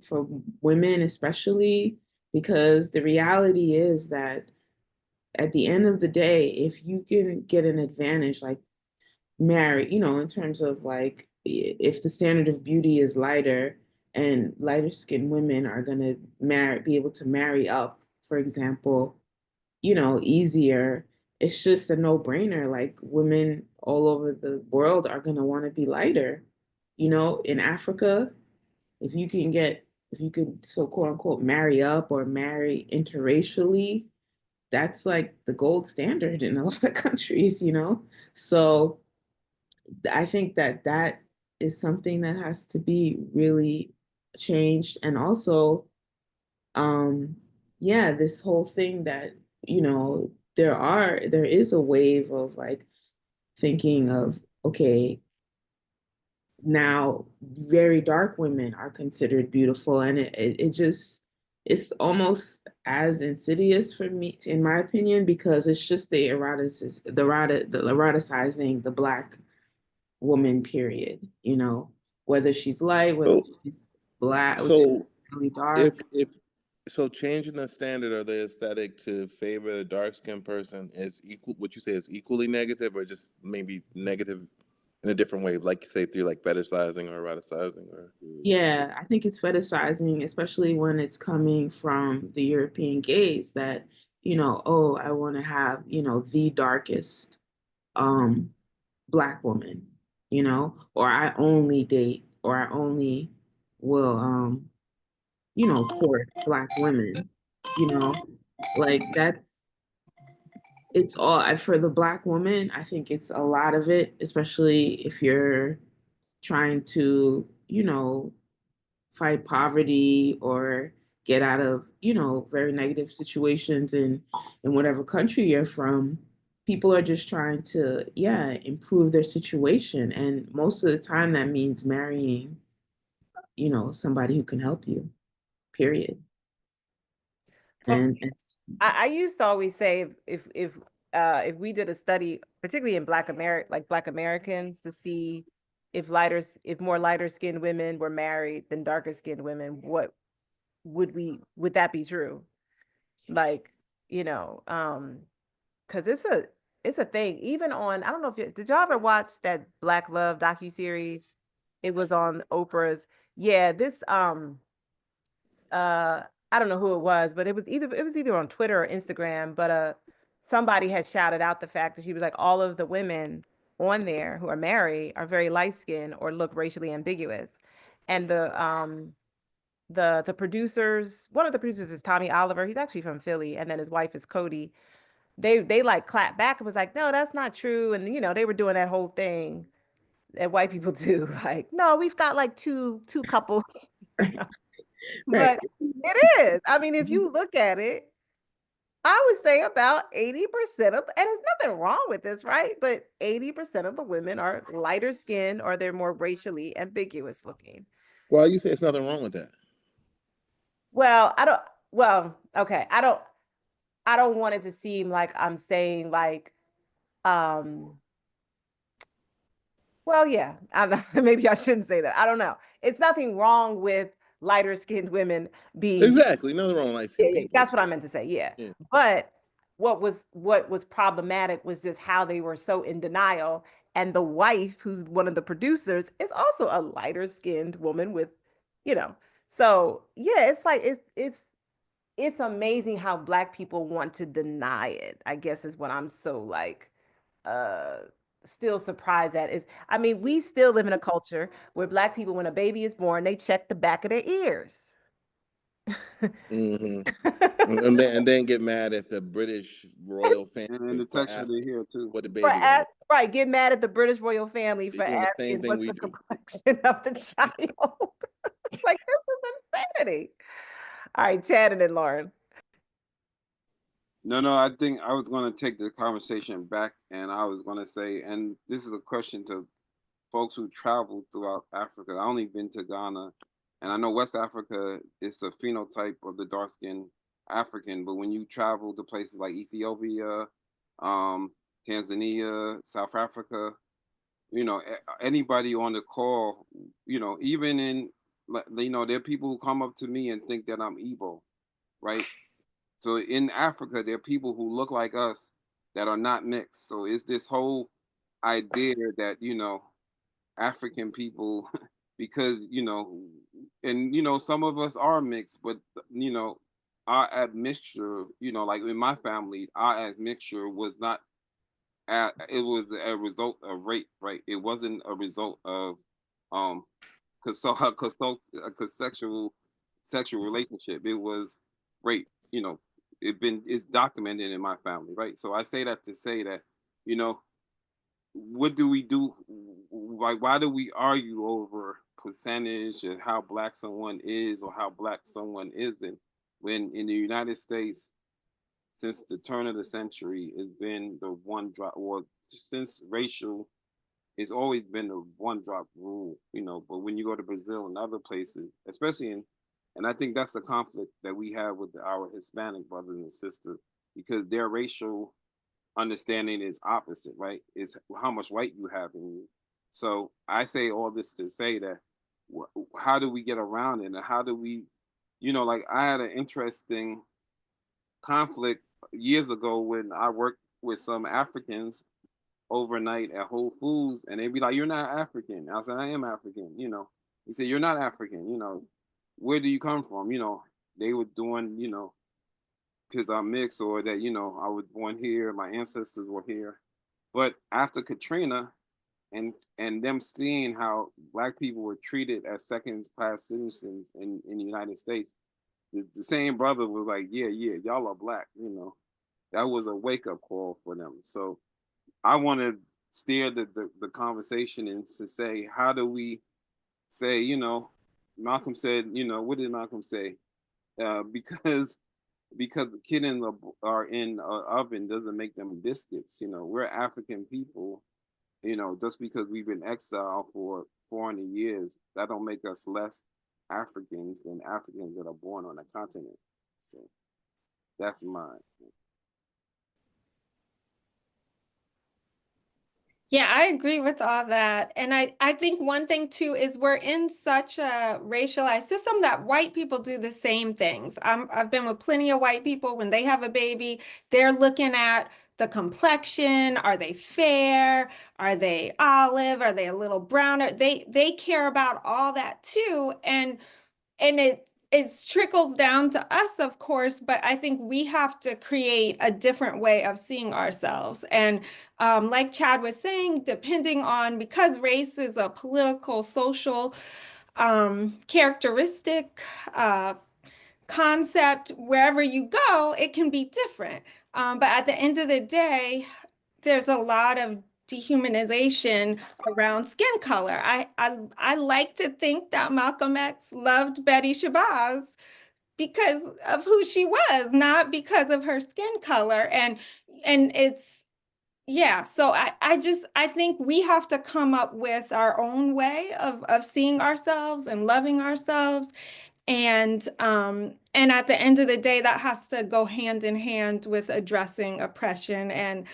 women especially because the reality is that at the end of the day, if you can get an advantage like marry, in terms of like if the standard of beauty is lighter and lighter skinned women are going to be able to marry up, for example, easier. It's just a no-brainer. Like women all over the world are going to want to be lighter. In Africa, if you could so quote unquote marry up or marry interracially, that's like the gold standard in a lot of countries. So I think that is something that has to be really changed. And also, um, yeah, this whole thing that, there is a wave of like thinking of, okay, now very dark women are considered beautiful. And it just, it's almost as insidious for me, in my opinion, because it's just the eroticizing the Black woman, period. Whether she's light, whether So, she's black, which is so really dark. if so, changing the standard or the aesthetic to favor a dark skinned person is equal. What you say is equally negative, or just maybe negative in a different way, like you say through like fetishizing or eroticizing, or Yeah, I think it's fetishizing, especially when it's coming from the European gaze that, oh, I want to have, the darkest um Black woman, or I only date or I only will court Black women, you know, like it's all for the Black woman. I think it's a lot of it, especially if you're trying to, fight poverty or get out of, very negative situations in whatever country you're from. People are just trying to, yeah, improve their situation. And most of the time that means marrying, somebody who can help you, period. So And I used to always say if we did a study, particularly in Black Americans, to see if more lighter skinned women were married than darker skinned women, what would that be true? Like, because it's a thing. Even on, I don't know if you, did y'all ever watch that Black Love docuseries? It was on Oprah's. Yeah, this I don't know who it was, but it was either on Twitter or Instagram, but somebody had shouted out the fact that she was like, all of the women on there who are married are very light skinned or look racially ambiguous. And the producers, one of the producers is Tommy Oliver. He's actually from Philly, and then his wife is Cody. They like clapped back and was like, no, that's not true. And you know, they were doing that whole thing that white people do, like, no, we've got like two couples. Right. But it is. I mean, if you look at it, I would say about 80% of, and there's nothing wrong with this, right? But 80% of the women are lighter skinned or they're more racially ambiguous looking. Well, you say it's nothing wrong with that. Well, okay. I don't want it to seem like I'm saying like, well, yeah, maybe I shouldn't say that. I don't know. It's nothing wrong with lighter skinned women being Exactly, nothing wrong with light skinned people. That's what I meant to say. Yeah. But what was problematic was just how they were so in denial. And the wife, who's one of the producers, is also a lighter skinned woman with, you know. So yeah, it's like it's amazing how Black people want to deny it, I guess is what I'm so like still surprised at. Is, I mean, we still live in a culture where Black people, when a baby is born, they check the back of their ears. Mm-hmm. and then get mad at the British royal family and the for texture they hear too. what the baby is. Right, get mad at the British royal family for the same asking thing what's we the do. complexion of the child. Like, this is insanity. All right, Chad and then Lauren. No, I think I was going to take the conversation back, and I was going to say, and this is a question to folks who travel throughout Africa. I only been to Ghana, and I know West Africa is the phenotype of the dark skinned African, but when you travel to places like Ethiopia, Tanzania, South Africa, you know, anybody on the call, you know, even in, you know, there are people who come up to me and think that I'm Igbo, right? So in Africa, there are people who look like us that are not mixed. So it's this whole idea that, you know, African people, because, you know, and, you know, some of us are mixed, but, you know, our admixture, you know, like in my family, our admixture was not, it was a result of rape, right? It wasn't a result of, sexual relationship. It was rape, you know, it's documented in my family, right? So I say that to say that, you know, what do we do? Like, why do we argue over percentage and how Black someone is or how Black someone isn't, when in the United States, since the turn of the century, it's been the one drop, or since racial, it's always been the one drop rule, you know. But when you go to Brazil and other places, especially in, and I think that's the conflict that we have with our Hispanic brothers and sisters, because their racial understanding is opposite, right? It's how much white you have in you. So I say all this to say that how do we get around it, and how do we, you know, like I had an interesting conflict years ago when I worked with some Africans overnight at Whole Foods, and they'd be like, "You're not African." I said, "I am African." You know, he said, "You're not African." You know, where do you come from? You know, they were doing, you know, because I'm mixed, or that, you know, I was born here, my ancestors were here. But after Katrina, and them seeing how Black people were treated as second class citizens in the United States, the same brother was like, "Yeah, y'all are Black." You know, that was a wake up call for them. So I want to steer the conversation and to say, how do we say, you know, Malcolm said, you know, what did Malcolm say? Because the kid in the are in an oven doesn't make them biscuits. You know, we're African people. You know, just because we've been exiled for 400 years, that don't make us less Africans than Africans that are born on a continent. So that's mine. Yeah, I agree with all that. And I think one thing too is we're in such a racialized system that white people do the same things. I've been with plenty of white people. When they have a baby, they're looking at the complexion. Are they fair? Are they olive? Are they a little browner? They care about all that too. And it trickles down to us, of course, but I think we have to create a different way of seeing ourselves. And like Chad was saying, depending on, because race is a political, social characteristic, concept, wherever you go, it can be different. But at the end of the day, there's a lot of dehumanization around skin color. I like to think that Malcolm X loved Betty Shabazz because of who she was, not because of her skin color. And it's, yeah, so I think we have to come up with our own way of seeing ourselves and loving ourselves. And at the end of the day, that has to go hand in hand with addressing oppression. And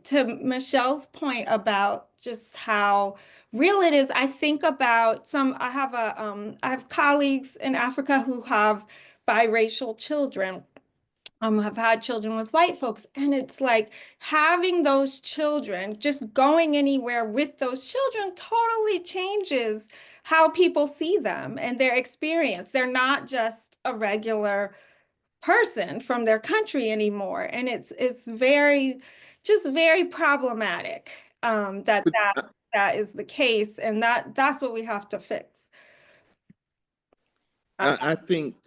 to Michelle's point about just how real it is, I think about I have colleagues in Africa who have biracial children. Have had children with white folks, and it's like having those children, just going anywhere with those children totally changes how people see them and their experience. They're not just a regular person from their country anymore, and it's very problematic that is the case, and that's what we have to fix. I think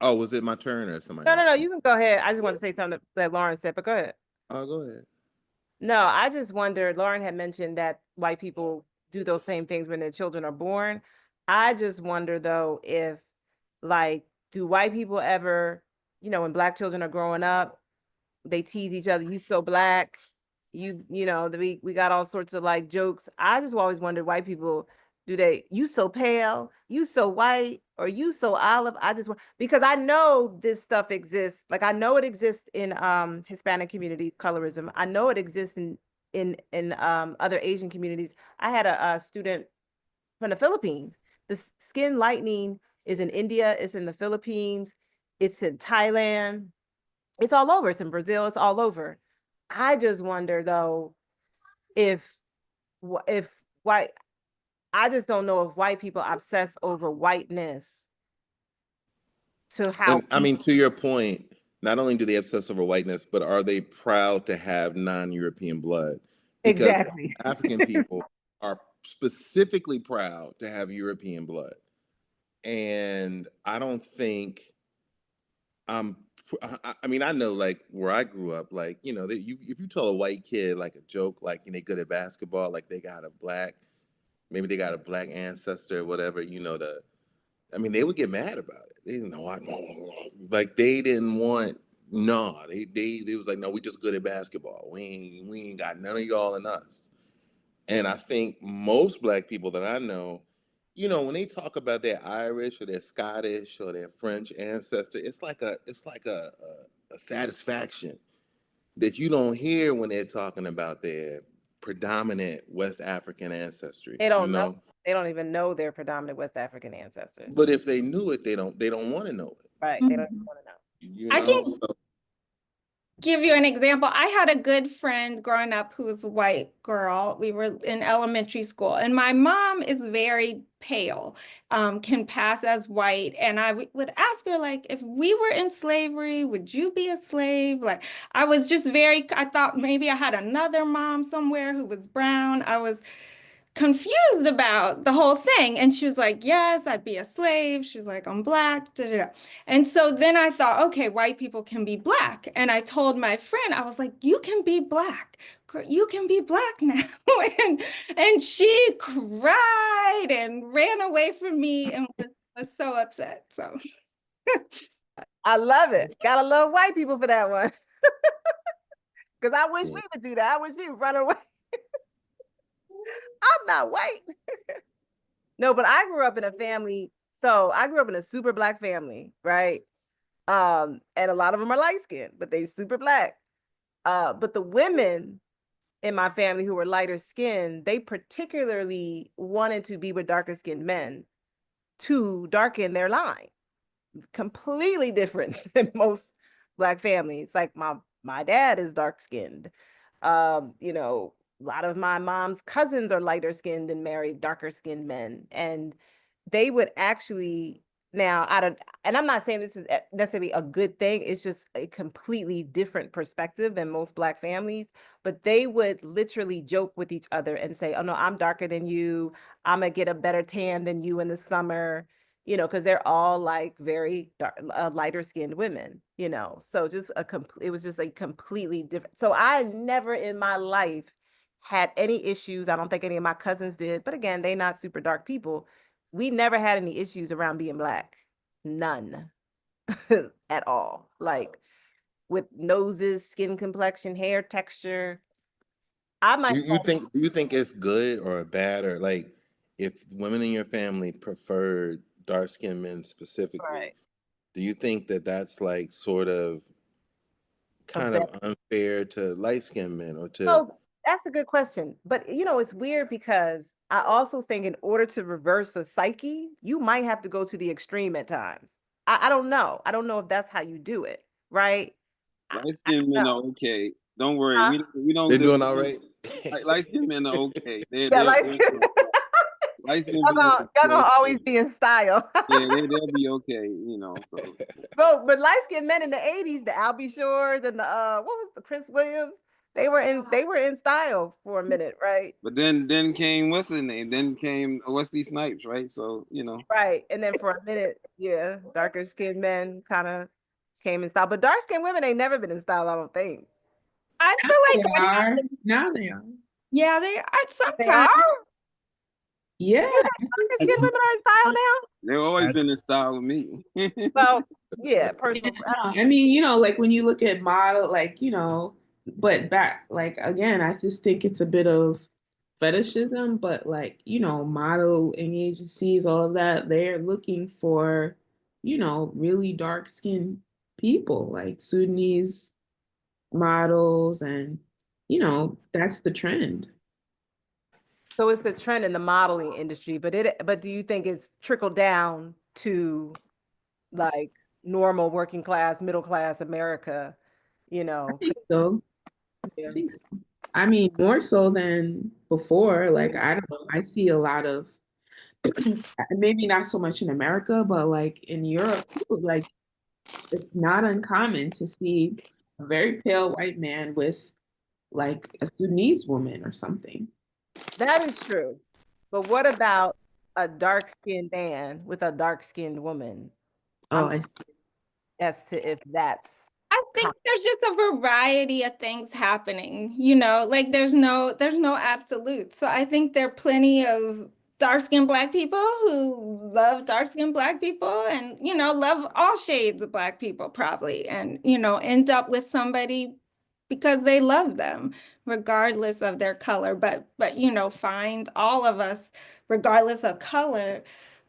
oh, was it my turn or somebody else? No, you can go ahead. I just want to say something that Lauren said, but go ahead. Oh, go ahead. No, I just wondered, Lauren had mentioned that white people do those same things when their children are born. I just wonder though, if like, do white people ever, when Black children are growing up, they tease each other, you so Black, we got all sorts of like jokes. I just always wondered, white people, you so pale, you so white, or you so olive? Because I know this stuff exists. Like I know it exists in Hispanic communities, colorism. I know it exists in other Asian communities. I had a student from the Philippines. The skin lightening is in India, it's in the Philippines, it's in Thailand, it's all over. It's in Brazil, it's all over. I just wonder though, if white, I just don't know if white people obsess over whiteness to how. And I mean, to your point, not only do they obsess over whiteness, but are they proud to have non-European blood? Because exactly. African people are specifically proud to have European blood. And I don't think I mean, I know like where I grew up, like, if you tell a white kid like a joke, like they're good at basketball, like maybe they got a Black ancestor or whatever, I mean, they would get mad about it. They didn't know, like they didn't want, no, they was like, no, we just good at basketball. We ain't got none of y'all in us. And I think most Black people that I know, when they talk about their Irish or their Scottish or their French ancestor, it's like a satisfaction that you don't hear when they're talking about their predominant West African ancestry. They don't know. They don't even know their predominant West African ancestors. But if they knew it, they don't want to know it. Right. They don't want to know. I can give you an example. I had a good friend growing up who was a white girl. We were in elementary school, and my mom is very pale, can pass as white. And I would ask her, like, if we were in slavery, would you be a slave? Like, I was just I thought maybe I had another mom somewhere who was brown. I was confused about the whole thing. And she was like, yes, I'd be a slave. She was like, I'm Black. Da, da, da. And so then I thought, okay, white people can be Black. And I told my friend, I was like, you can be Black. You can be Black now. and she cried and ran away from me and was so upset. So I love it. Gotta love white people for that one. Because I wish we would do that. I wish we would run away. I'm not white. No, but I grew up in a family. So I grew up in a super Black family, right? And a lot of them are light skinned, but they super Black. But the women in my family who were lighter skinned, they particularly wanted to be with darker skinned men to darken their line. Completely different than most Black families. Like my my dad is dark skinned. You know, a lot of my mom's cousins are lighter skinned and married darker skinned men. And they would actually, now I don't, and I'm not saying this is necessarily a good thing. It's just a completely different perspective than most Black families. But they would literally joke with each other and say, "Oh no, I'm darker than you. I'm gonna get a better tan than you in the summer." You know, because they're all like very dark, lighter skinned women, you know. So just it was just a completely different. So I never in my life had any issues. I don't think any of my cousins did, but again, they not super dark people. We never had any issues around being Black, none at all. Like with noses, skin complexion, hair texture. I Do myself, you think it's good or bad, or like if women in your family prefer dark skinned men specifically, right, do you think that that's like sort of a kind bet. of unfair to light skinned men or to? So that's a good question. But you know, it's weird because I also think in order to reverse a psyche, you might have to go to the extreme at times. I don't know. I don't know if that's how you do it, right? Light I skinned don't men are know. okay. Don't worry. Huh? We don't They're do doing all right. light skinned men are okay. Yeah, like They're okay. Light skinned people y'all are gonna always okay. be in style. Yeah, they'll be okay, you know. So But light-skinned men in the 80s, the Albie Shores and the what was the Chris Williams? They were in style for a minute, right? but then came what's his name? Then came Wesley Snipes, right? So, you know. Right. And then for a minute, yeah, darker skinned men kind of came in style. But dark skinned women ain't never been in style, I don't think. I Now feel they like I'd have are. to, Now they are. yeah, they are They are? sometimes. Yeah. You think darker I, skinned women are in style now? They've always I, been in style with me. Well, yeah, Yeah, personal. no, I mean, like when you look at model, like, but back, like, again, I just think it's a bit of fetishism, but like, modeling agencies, all of that, they're looking for, really dark skinned people, like Sudanese models, and, that's the trend. So it's the trend in the modeling industry, but do you think it's trickled down to like normal working class, middle class America, you I know? think so. I Yeah. think so. I mean, more so than before. Like, I don't know. I see a lot of, maybe not so much in America, but like in Europe, too, like it's not uncommon to see a very pale white man with like a Sudanese woman or something. That is true. But what about a dark-skinned man with a dark-skinned woman? Oh, I'm I curious as to if that's I think common. there's just a variety of things happening, like there's no absolute. So I think there are plenty of dark-skinned Black people who love dark-skinned Black people and, love all shades of Black people probably and, end up with somebody because they love them regardless of their color. But find all of us, regardless of color,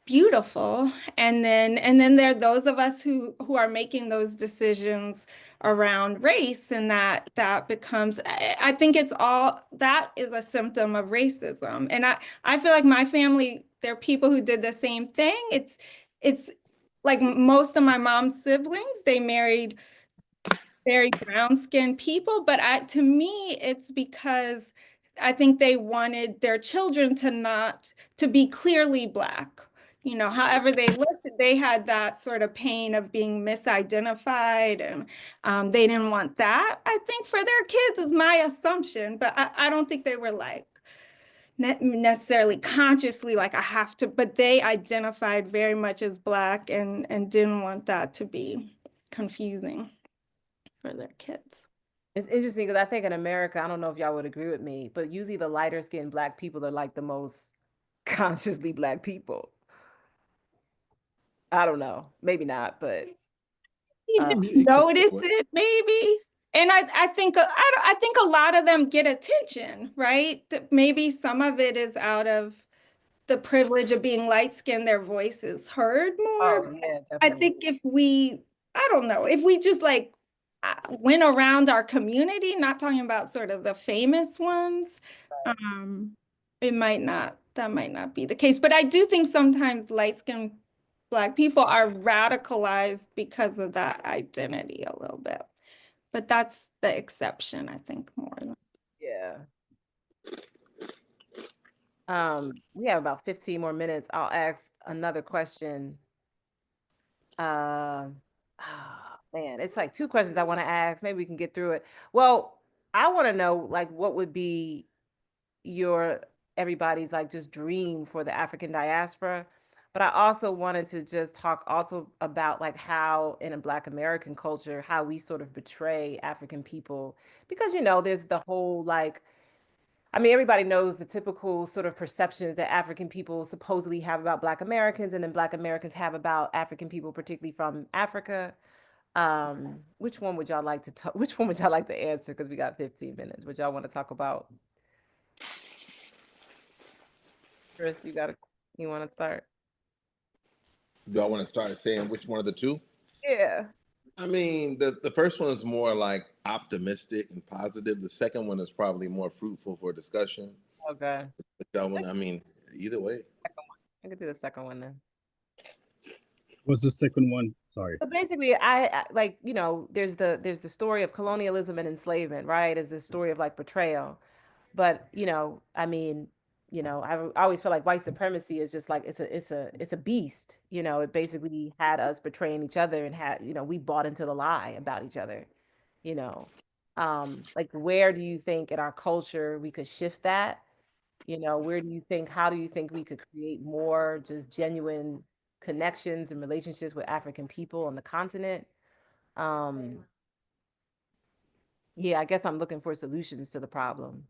beautiful. And then there are those of us who are making those decisions around race, and that becomes, I think it's all that is a symptom of racism. And I feel like my family, there are people who did the same thing. It's like most of my mom's siblings, they married very brown-skinned people, but to me, it's because I think they wanted their children to be clearly Black. However they looked, they had that sort of pain of being misidentified, and they didn't want that, I think, for their kids, is my assumption. But I don't think they were like necessarily consciously like I have to, but they identified very much as Black and didn't want that to be confusing for their kids. It's interesting because I think in America, I don't know if y'all would agree with me, but usually the lighter skinned Black people are like the most consciously Black people. I don't know, maybe not, but You uh, didn't It could be notice what- it, maybe. And I think I think a lot of them get attention, right? Maybe some of it is out of the privilege of being light skinned, their voice is heard more. oh yeah, I definitely. think I don't know, if we just like went around our community, not talking about sort of the famous ones, that might not be the case. But I do think sometimes light-skinned Black people are radicalized because of that identity a little bit. But the exception, I think, more than. Yeah. We have about 15 more minutes. I'll ask another question. Man, it's like two questions I want to ask. Maybe we can get through it. Well, I want to know, like, what would be everybody's like just dream for the African diaspora. But I also wanted to just talk also about like how in a Black American culture, how we sort of betray African people, because there's the whole like, I mean, everybody knows the typical sort of perceptions that African people supposedly have about Black Americans, and then Black Americans have about African people, particularly from Africa. Which one would y'all like to talk? Which one would y'all like to answer? Because we got 15 minutes. Would y'all want to talk about? Chris, you want to start? Do I want to start saying which one of the two? Yeah. I mean, the first one is more like optimistic and positive. The second one is probably more fruitful for discussion. Okay. I mean, either way. I could do the second one then. What's the second one? Sorry. So basically, I like, there's the story of colonialism and enslavement, right? Is the story of like betrayal. But, I mean, I always feel like white supremacy is just like it's a beast. It basically had us betraying each other and we bought into the lie about each other. Like, where do you think in our culture we could shift that? How do you think we could create more just genuine connections and relationships with African people on the continent? Yeah, I guess I'm looking for solutions to the problem.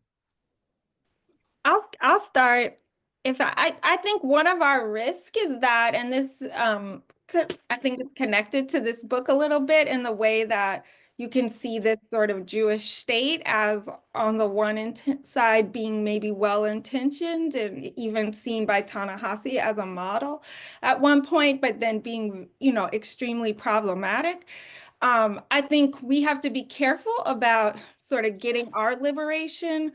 I'll start. If I think one of our risks is that, and this I think it's connected to this book a little bit in the way that you can see this sort of Jewish state as on the one side being maybe well-intentioned and even seen by Ta Nehesi as a model at one point, but then being, extremely problematic. I think we have to be careful about sort of getting our liberation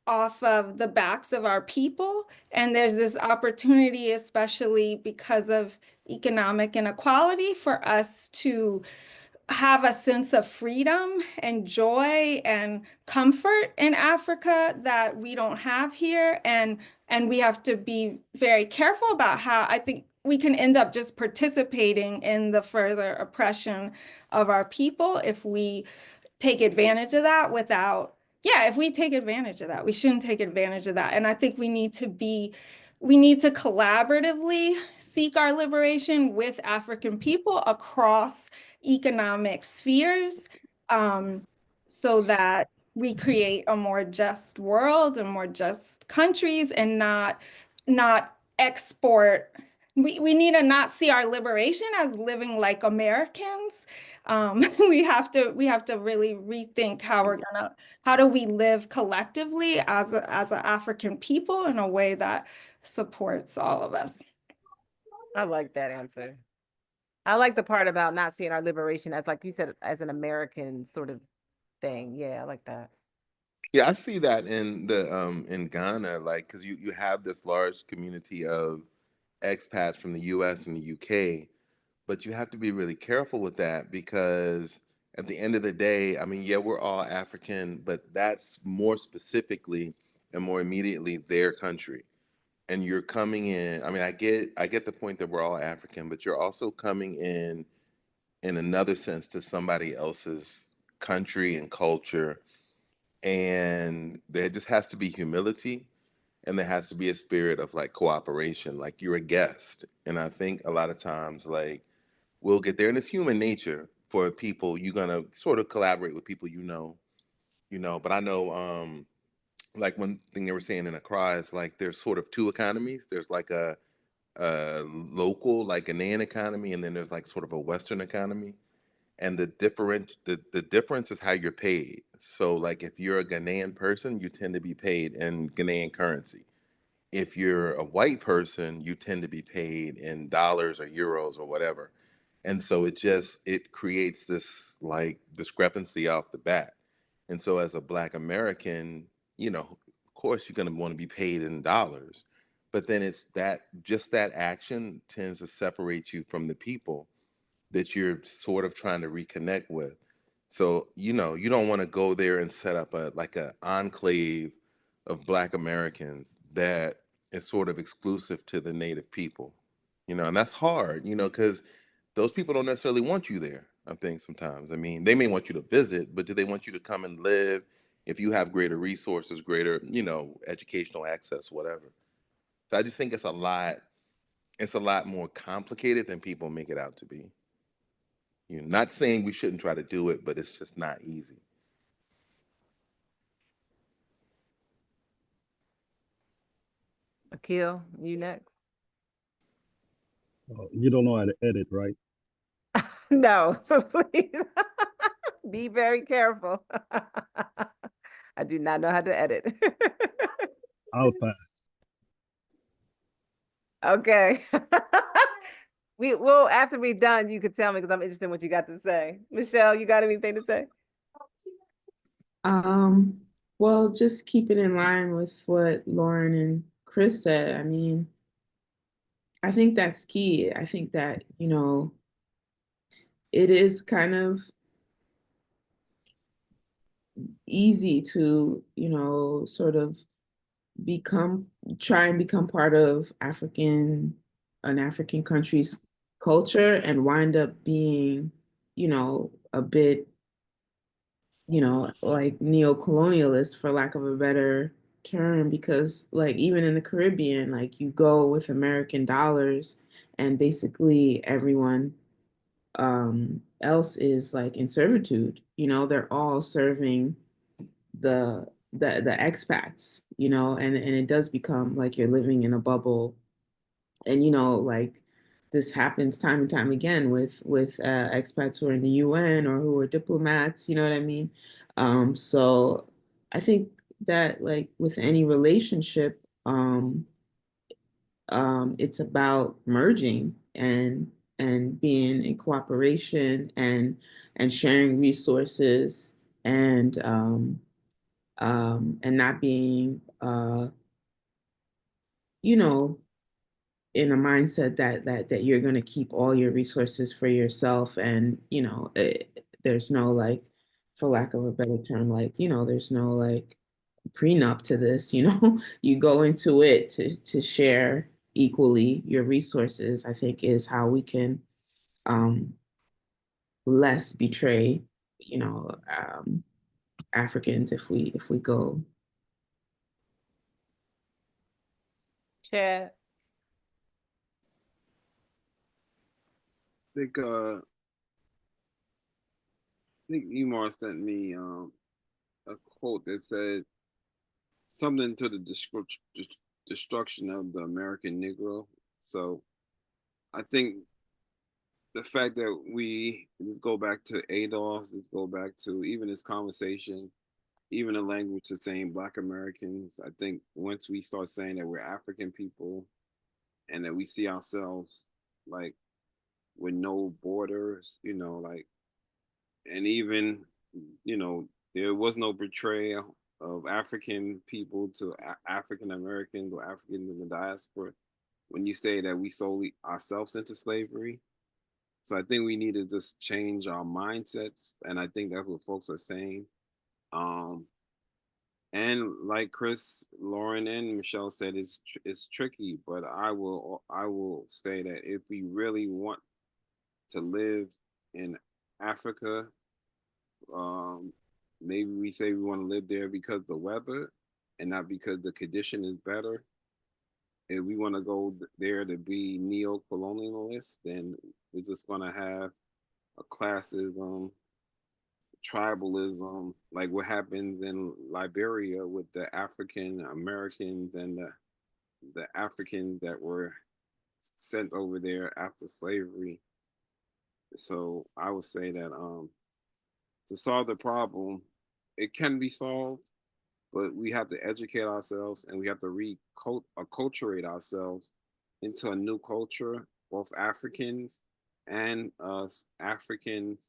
off of the backs of our people. And there's this opportunity, especially because of economic inequality, for us to have a sense of freedom and joy and comfort in Africa that we don't have here. And we have to be very careful about how I think we can end up just participating in the further oppression of our people if we take advantage of that if we take advantage of that, we shouldn't take advantage of that. And I think we need to collaboratively seek our liberation with African people across economic spheres, so that we create a more just world and more just countries, and not export. We need to not see our liberation as living like Americans. We have to really rethink how do we live collectively as an African people in a way that supports all of us. I like that answer. I like the part about not seeing our liberation as, like you said, as an American sort of thing. Yeah, I like that. Yeah, I see that in Ghana, like, because you have this large community of expats from the US and the UK, but you have to be really careful with that because at the end of the day, I mean, yeah, we're all African, but that's more specifically and more immediately their country. And you're coming in, I mean, I get the point that we're all African, but you're also coming in another sense to somebody else's country and culture. And there just has to be humility, and there has to be a spirit of like cooperation, like you're a guest. And I think a lot of times, like, we'll get there, and it's human nature for people. You're gonna sort of collaborate with people but I know like one thing they were saying in Accra is like there's sort of two economies. There's like a local, like Ghanaian economy, and then there's like sort of a Western economy. And the difference is how you're paid. So like if you're a Ghanaian person, you tend to be paid in Ghanaian currency. If you're a white person, you tend to be paid in dollars or euros or whatever. And so it creates this like discrepancy off the bat. And so as a Black American, of course you're going to want to be paid in dollars, but then it's that action tends to separate you from the people that you're sort of trying to reconnect with. So, you know, you don't want to go there and set up a like a enclave of Black Americans that is sort of exclusive to the Native people, you know, and that's hard, you know, because those people don't necessarily want you there. I think sometimes, I mean, they may want you to visit, but do they want you to come and live if you have greater resources, greater, you know, educational access, whatever? So I just think it's a lot more complicated than people make it out to be. You know, not saying we shouldn't try to do it, but it's just not easy. Akil, you next. You don't know how to edit, right? No, so please be very careful. I do not know how to edit. I'll pass. Okay. We will after we're done, you could tell me because I'm interested in what you got to say. Michelle, you got anything to say? Well, just keep it in line with what Lauren and Chris said. I mean, I think that's key. I think that, you know, it is kind of easy to, you know, sort of try and become part of an African country's culture and wind up being, you know, a bit, you know, like neo-colonialist for lack of a better term, because like even in the Caribbean, like you go with American dollars and basically everyone else is like in servitude. You know, they're all serving the expats, you know, and it does become like you're living in a bubble. And you know, like this happens time and time again with expats who are in the UN or who are diplomats, you know what I mean? So I think that like with any relationship, it's about merging and being in cooperation and sharing resources and not being you know, in a mindset that you're going to keep all your resources for yourself, and you know, there's no like, for lack of a better term, like, you know, there's no like prenup to this, you know. You go into it to share equally your resources. I think is how we can um less betray, you know, Africans if we go. Chad. I think Emar sent me a quote that said something to the destruction of the American Negro. So I think the fact that we let's go back to Adolf, let's go back to even this conversation, even the language of saying Black Americans. I think once we start saying that we're African people and that we see ourselves like with no borders, you know, like, and even, you know, there was no betrayal of African people to African Americans or Africans in the diaspora when you say that we sold ourselves into slavery. So I think we need to just change our mindsets, and I think that's what folks are saying. Um, and like Chris, Lauren, and Michelle said, it's tricky, but I will say that if we really want to live in Africa, um, maybe we say we want to live there because the weather and not because the condition is better. If we want to go there to be neo-colonialist, then we're just going to have a classism, tribalism, like what happens in Liberia with the African Americans and the Africans that were sent over there after slavery. So I would say that to solve the problem, it can be solved, but we have to educate ourselves and we have to acculturate ourselves into a new culture, both Africans and us Africans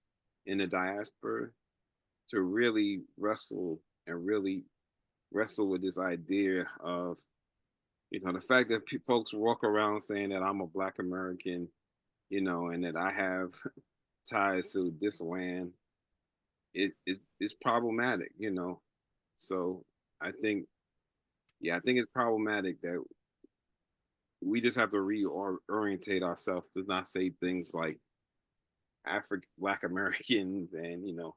in the diaspora, to really wrestle and really wrestle with this idea of, you know, the fact that folks walk around saying that I'm a Black American, you know, and that I have ties to this land, it's problematic, you know. So I think, I think it's problematic that we just have to reorientate ourselves to not say things like Black Americans and, you know,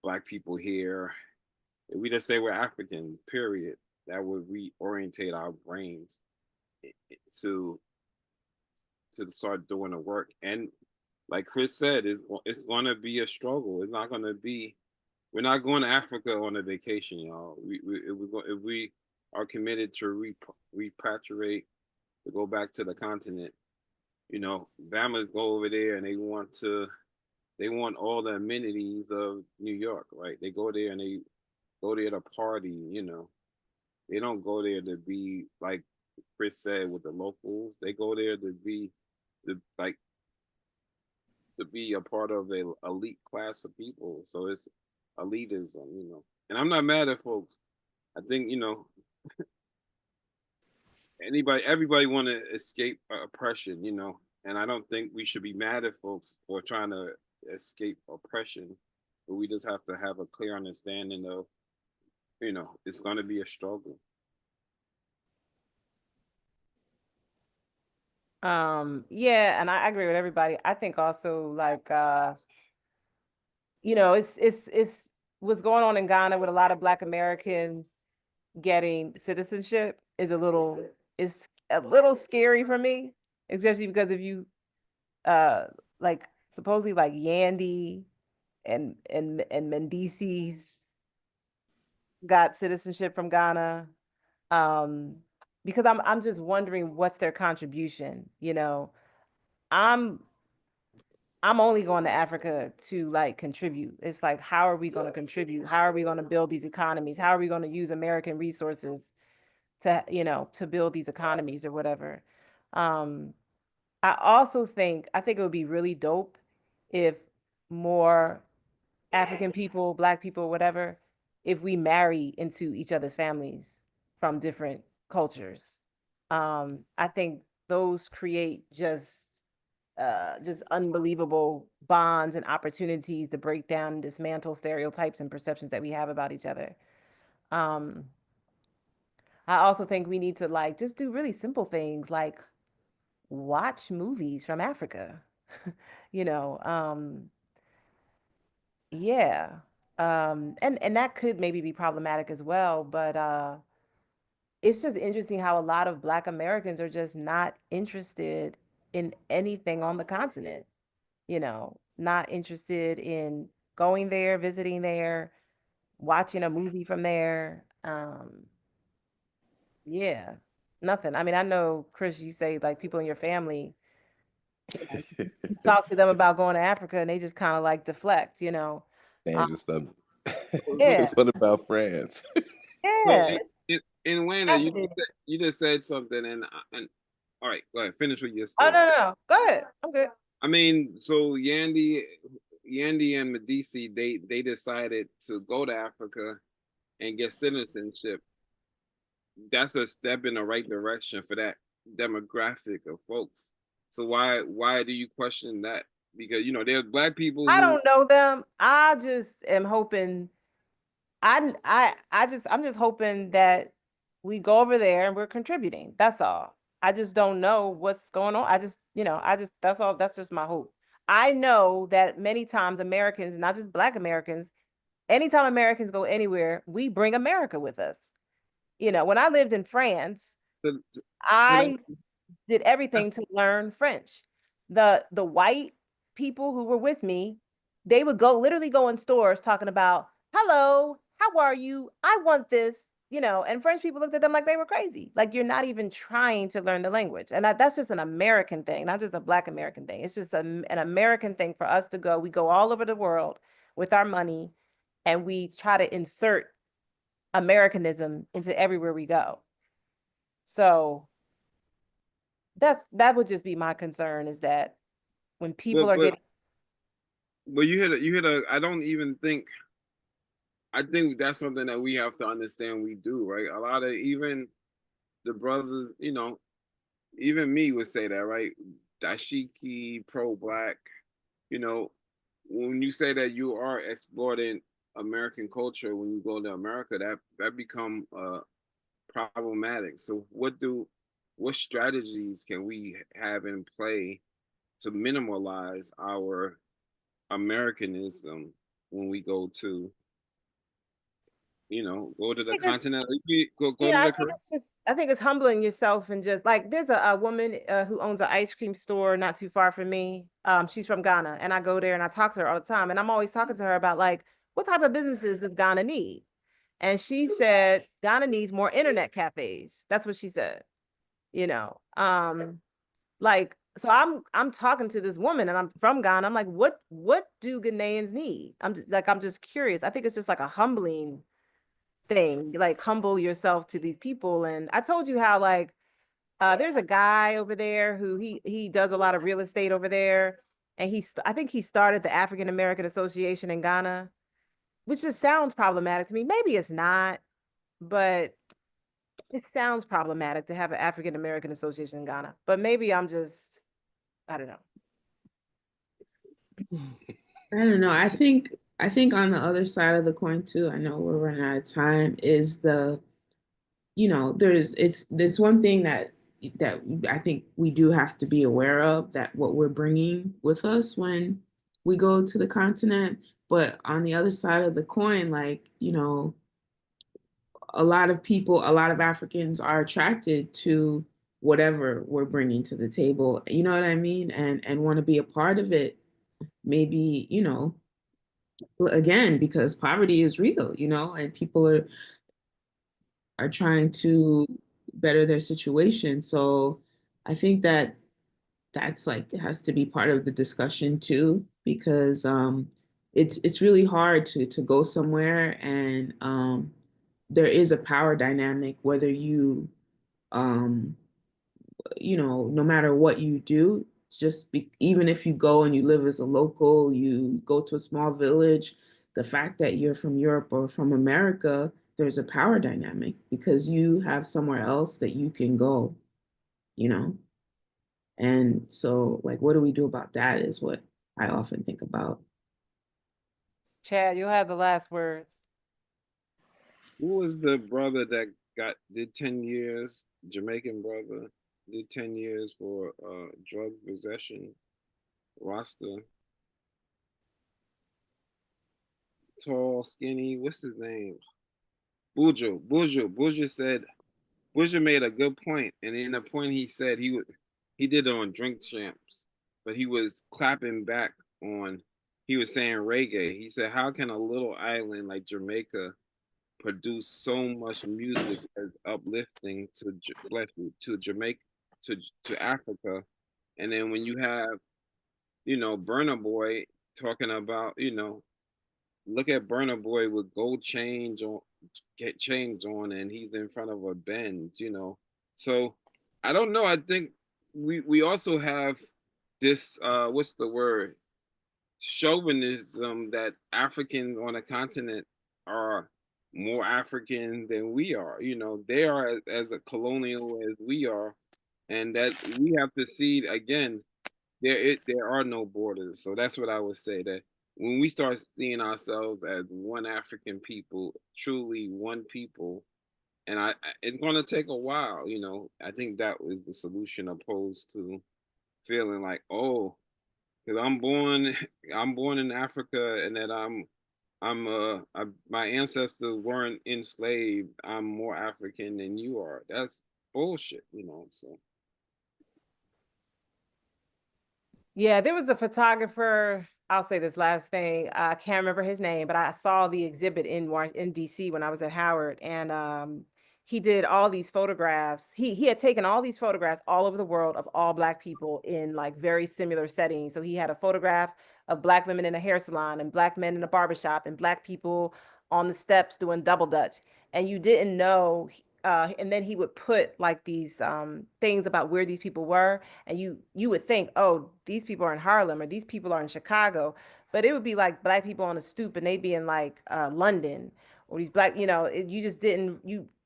Black people here. If we just say we're Africans, period, that would reorientate our brains to start doing the work. And like Chris said, it's going to be a struggle. It's not going to be. We're not going to Africa on a vacation, y'all. If we are committed to repatriate, to go back to the continent, you know, Bama's go over there and they want all the amenities of New York, right? They go there and they go there to party, you know. They don't go there to be like Chris said with the locals. They go there to be like to be a part of a elite class of people. So it's elitism, you know. And I'm not mad at folks. I think, you know, everybody want to escape oppression, you know. And I don't think we should be mad at folks for trying to escape oppression, but we just have to have a clear understanding of, you know, it's going to be a struggle. Yeah, and I agree with everybody. I think also like you know, it's what's going on in Ghana with a lot of Black Americans getting citizenship is a little scary for me, especially because if you like supposedly like Yandy and Mendices got citizenship from Ghana. Because I'm just wondering what's their contribution, you know. I'm only going to Africa to like contribute. It's like, how are we going to contribute? How are we going to build these economies? How are we going to use American resources to, you know, to build these economies or whatever? I think it would be really dope if more African people, Black people, whatever, if we marry into each other's families from different cultures. I think those create just unbelievable bonds and opportunities to break down and dismantle stereotypes and perceptions that we have about each other. I also think we need to like just do really simple things like watch movies from Africa. You know, yeah. And that could maybe be problematic as well, but it's just interesting how a lot of Black Americans are just not interested in anything on the continent, you know, not interested in going there, visiting there, watching a movie from there. Yeah, nothing. I mean, I know, Chris, you say like people in your family, you talk to them about going to Africa and they just kind of like deflect, you know. Change the subject. Yeah, What about France? So yeah, in Wayne, fascinating. you just said something, and all right, go ahead, finish what you're Oh, saying. no. Go ahead. I'm good. I mean, so Yandy and Medici, they decided to go to Africa and get citizenship. That's a step in the right direction for that demographic of folks. So why do you question that? Because you know there's Black people I who don't know them. I just am hoping. I'm just hoping that we go over there and we're contributing. That's all. I just don't know what's going on. That's all. That's just my hope. I know that many times Americans, not just Black Americans, anytime Americans go anywhere, we bring America with us. You know, when I lived in France, to, to, I did everything to learn French. The white people who were with me, they would literally go in stores talking about, "Hello, how are you? I want this." You know, and French people looked at them like they were crazy. Like you're not even trying to learn the language. And that's just an American thing, not just a Black American thing. It's just an American thing for us to go. We go all over the world with our money and we try to insert Americanism into everywhere we go. So that would just be my concern is that when people but are but getting but you hit a I don't even think I think that's something that we have to understand we do, right? A lot of even the brothers, you know, even me would say that, right? Dashiki, pro Black, you know, when you say that you are exploiting American culture when you go to America, that become problematic. So what strategies can we have in play to minimalize our Americanism when we go to, go to the continent, go to Yeah, I the think it's just, I think it's humbling yourself and just like, there's a woman who owns an ice cream store not too far from me. She's from Ghana, and I go there and I talk to her all the time. And I'm always talking to her about like, what type of businesses does Ghana need? And she said, Ghana needs more internet cafes. That's what she said, you know. Like, so I'm talking to this woman and I'm from Ghana. I'm like, what do Ghanaians need? I'm just curious. I think it's just like a humbling thing, like humble yourself to these people. And I told you how like there's a guy over there who he does a lot of real estate over there, and I think he started the African American Association in Ghana, which just sounds problematic to me. Maybe it's not, but it sounds problematic to have an African American Association in Ghana. But maybe I don't know. I don't know. I think on the other side of the coin too, I know we're running out of time, is there's one thing that I think we do have to be aware of, that what we're bringing with us when we go to the continent. But on the other side of the coin, like, a lot of people, a lot of Africans are attracted to whatever we're bringing to the table. You know what I mean? And want to be a part of it. Maybe, again, because poverty is real, and people are trying to better their situation. So I think that's like, it has to be part of the discussion too, because it's really hard to go somewhere, and there is a power dynamic, whether um no matter what you do, even if you go and you live as a local, you go to a small village, the fact that you're from Europe or from America, there's a power dynamic because you have somewhere else that you can go, you know? And so, like, what do we do about that is what I often think about. Chad, you'll have the last words. Who was the brother that did 10 years? Jamaican brother did 10 years for drug possession. Rasta, tall, skinny. What's his name? Buju said. Buju made a good point, and in the point he said he did it on Drink Champs, but he was clapping back on. He was saying reggae. He said, "How can a little island like Jamaica produce so much music as uplifting to Jamaica to Africa, and then when you have Burna Boy talking about look at Burna Boy with gold change on get chains on, and he's in front of a Benz, so I don't know. I think we also have this what's the word, chauvinism, that Africans on the continent are more African than we are. They are as a colonial as we are, and that we have to see again. There are no borders, so that's what I would say. That when we start seeing ourselves as one African people, truly one people, and it's going to take a while. I think that was the solution, opposed to feeling like, oh, because I'm born in Africa, and that my ancestors weren't enslaved. I'm more African than you are. That's bullshit, so. Yeah, there was a photographer. I'll say this last thing. I can't remember his name, but I saw the exhibit in DC when I was at Howard, and he did all these photographs. He had taken all these photographs all over the world of all Black people in like very similar settings. So he had a photograph of Black women in a hair salon, and Black men in a barbershop, and Black people on the steps doing double dutch. And you didn't know. And then he would put like these things about where these people were, and you would think, oh, these people are in Harlem or these people are in Chicago, but it would be like Black people on a stoop, and they'd be in like London, or these Black, you just didn't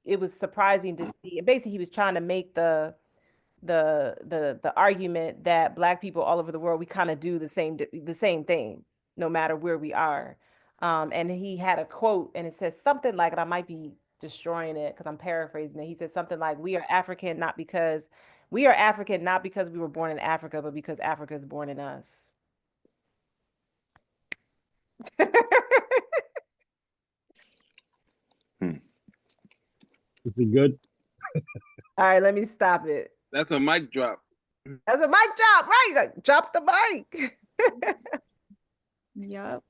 it was surprising to see. And basically, he was trying to make the argument that Black people all over the world, we kind of do the same things, no matter where we are. And he had a quote, and it says something like, and I might be destroying it because I'm paraphrasing it. He said something like, we are African not because we were born in Africa, but because Africa is born in us. Is it good? All right, let me stop it. That's a mic drop. That's a mic drop, right? Drop the mic. Yep.